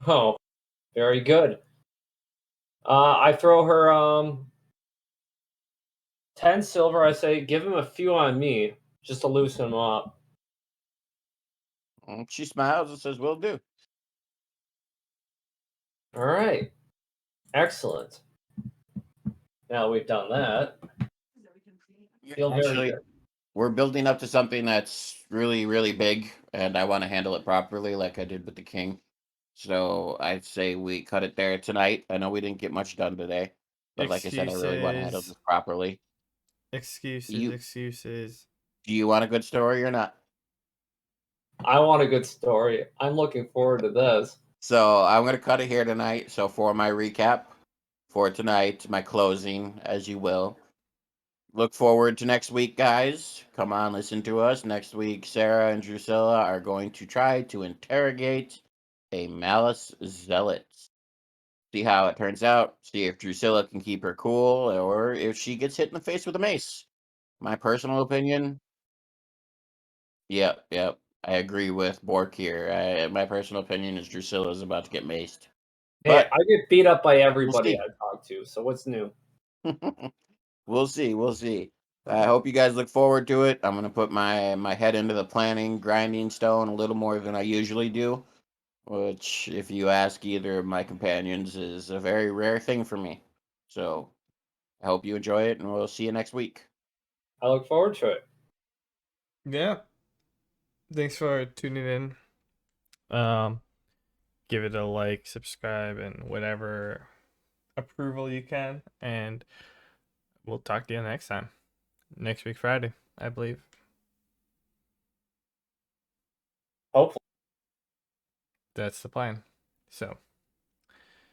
Oh, very good. I throw her 10 silver. I say, give him a few on me just to loosen him up. She smiles and says, "Will do." All right. Excellent. Now we've done that. Feel very Actually, good. we're building up to something that's really, really big, and I want to handle it properly, like I did with the king. So I'd say we cut it there tonight. I know we didn't get much done today, but like I said, I really want to handle Excuses. this properly. Excuses. You Excuses. Do you want a good story or not? I want a good story. I'm looking forward to this. So I'm gonna cut it here tonight. So for my recap for tonight, my closing, as you will. Look forward to next week, guys. Come on, listen to us. Next week, Sarah and Drusilla are going to try to interrogate a Malus zealot. See See how it turns out. See if Drucilla can keep her cool or if she gets hit in the face with a mace. My personal opinion. Yep, yep. I agree with Bork here. My personal opinion is Drusilla is about to get maced. Hey, But I get beat up by everybody see. I talk to, so what's new? We'll see. We'll see. I hope you guys look forward to it. I'm gonna put my head into the planning, grinding stone a little more than I usually do, which, if you ask either of my companions, is a very rare thing for me. So I hope you enjoy it, and we'll see you next week. I look forward to it. Yeah. Thanks for tuning in. Give it a like, subscribe, and whatever approval you can. And we'll talk to you next time. Next week, Friday, I believe. Hopefully. That's the plan. So,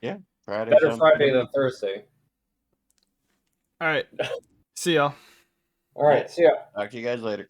Yeah, Friday. Better sounds good to Friday me. than Thursday. all right. See y'all. All right, see ya. Talk to you guys later.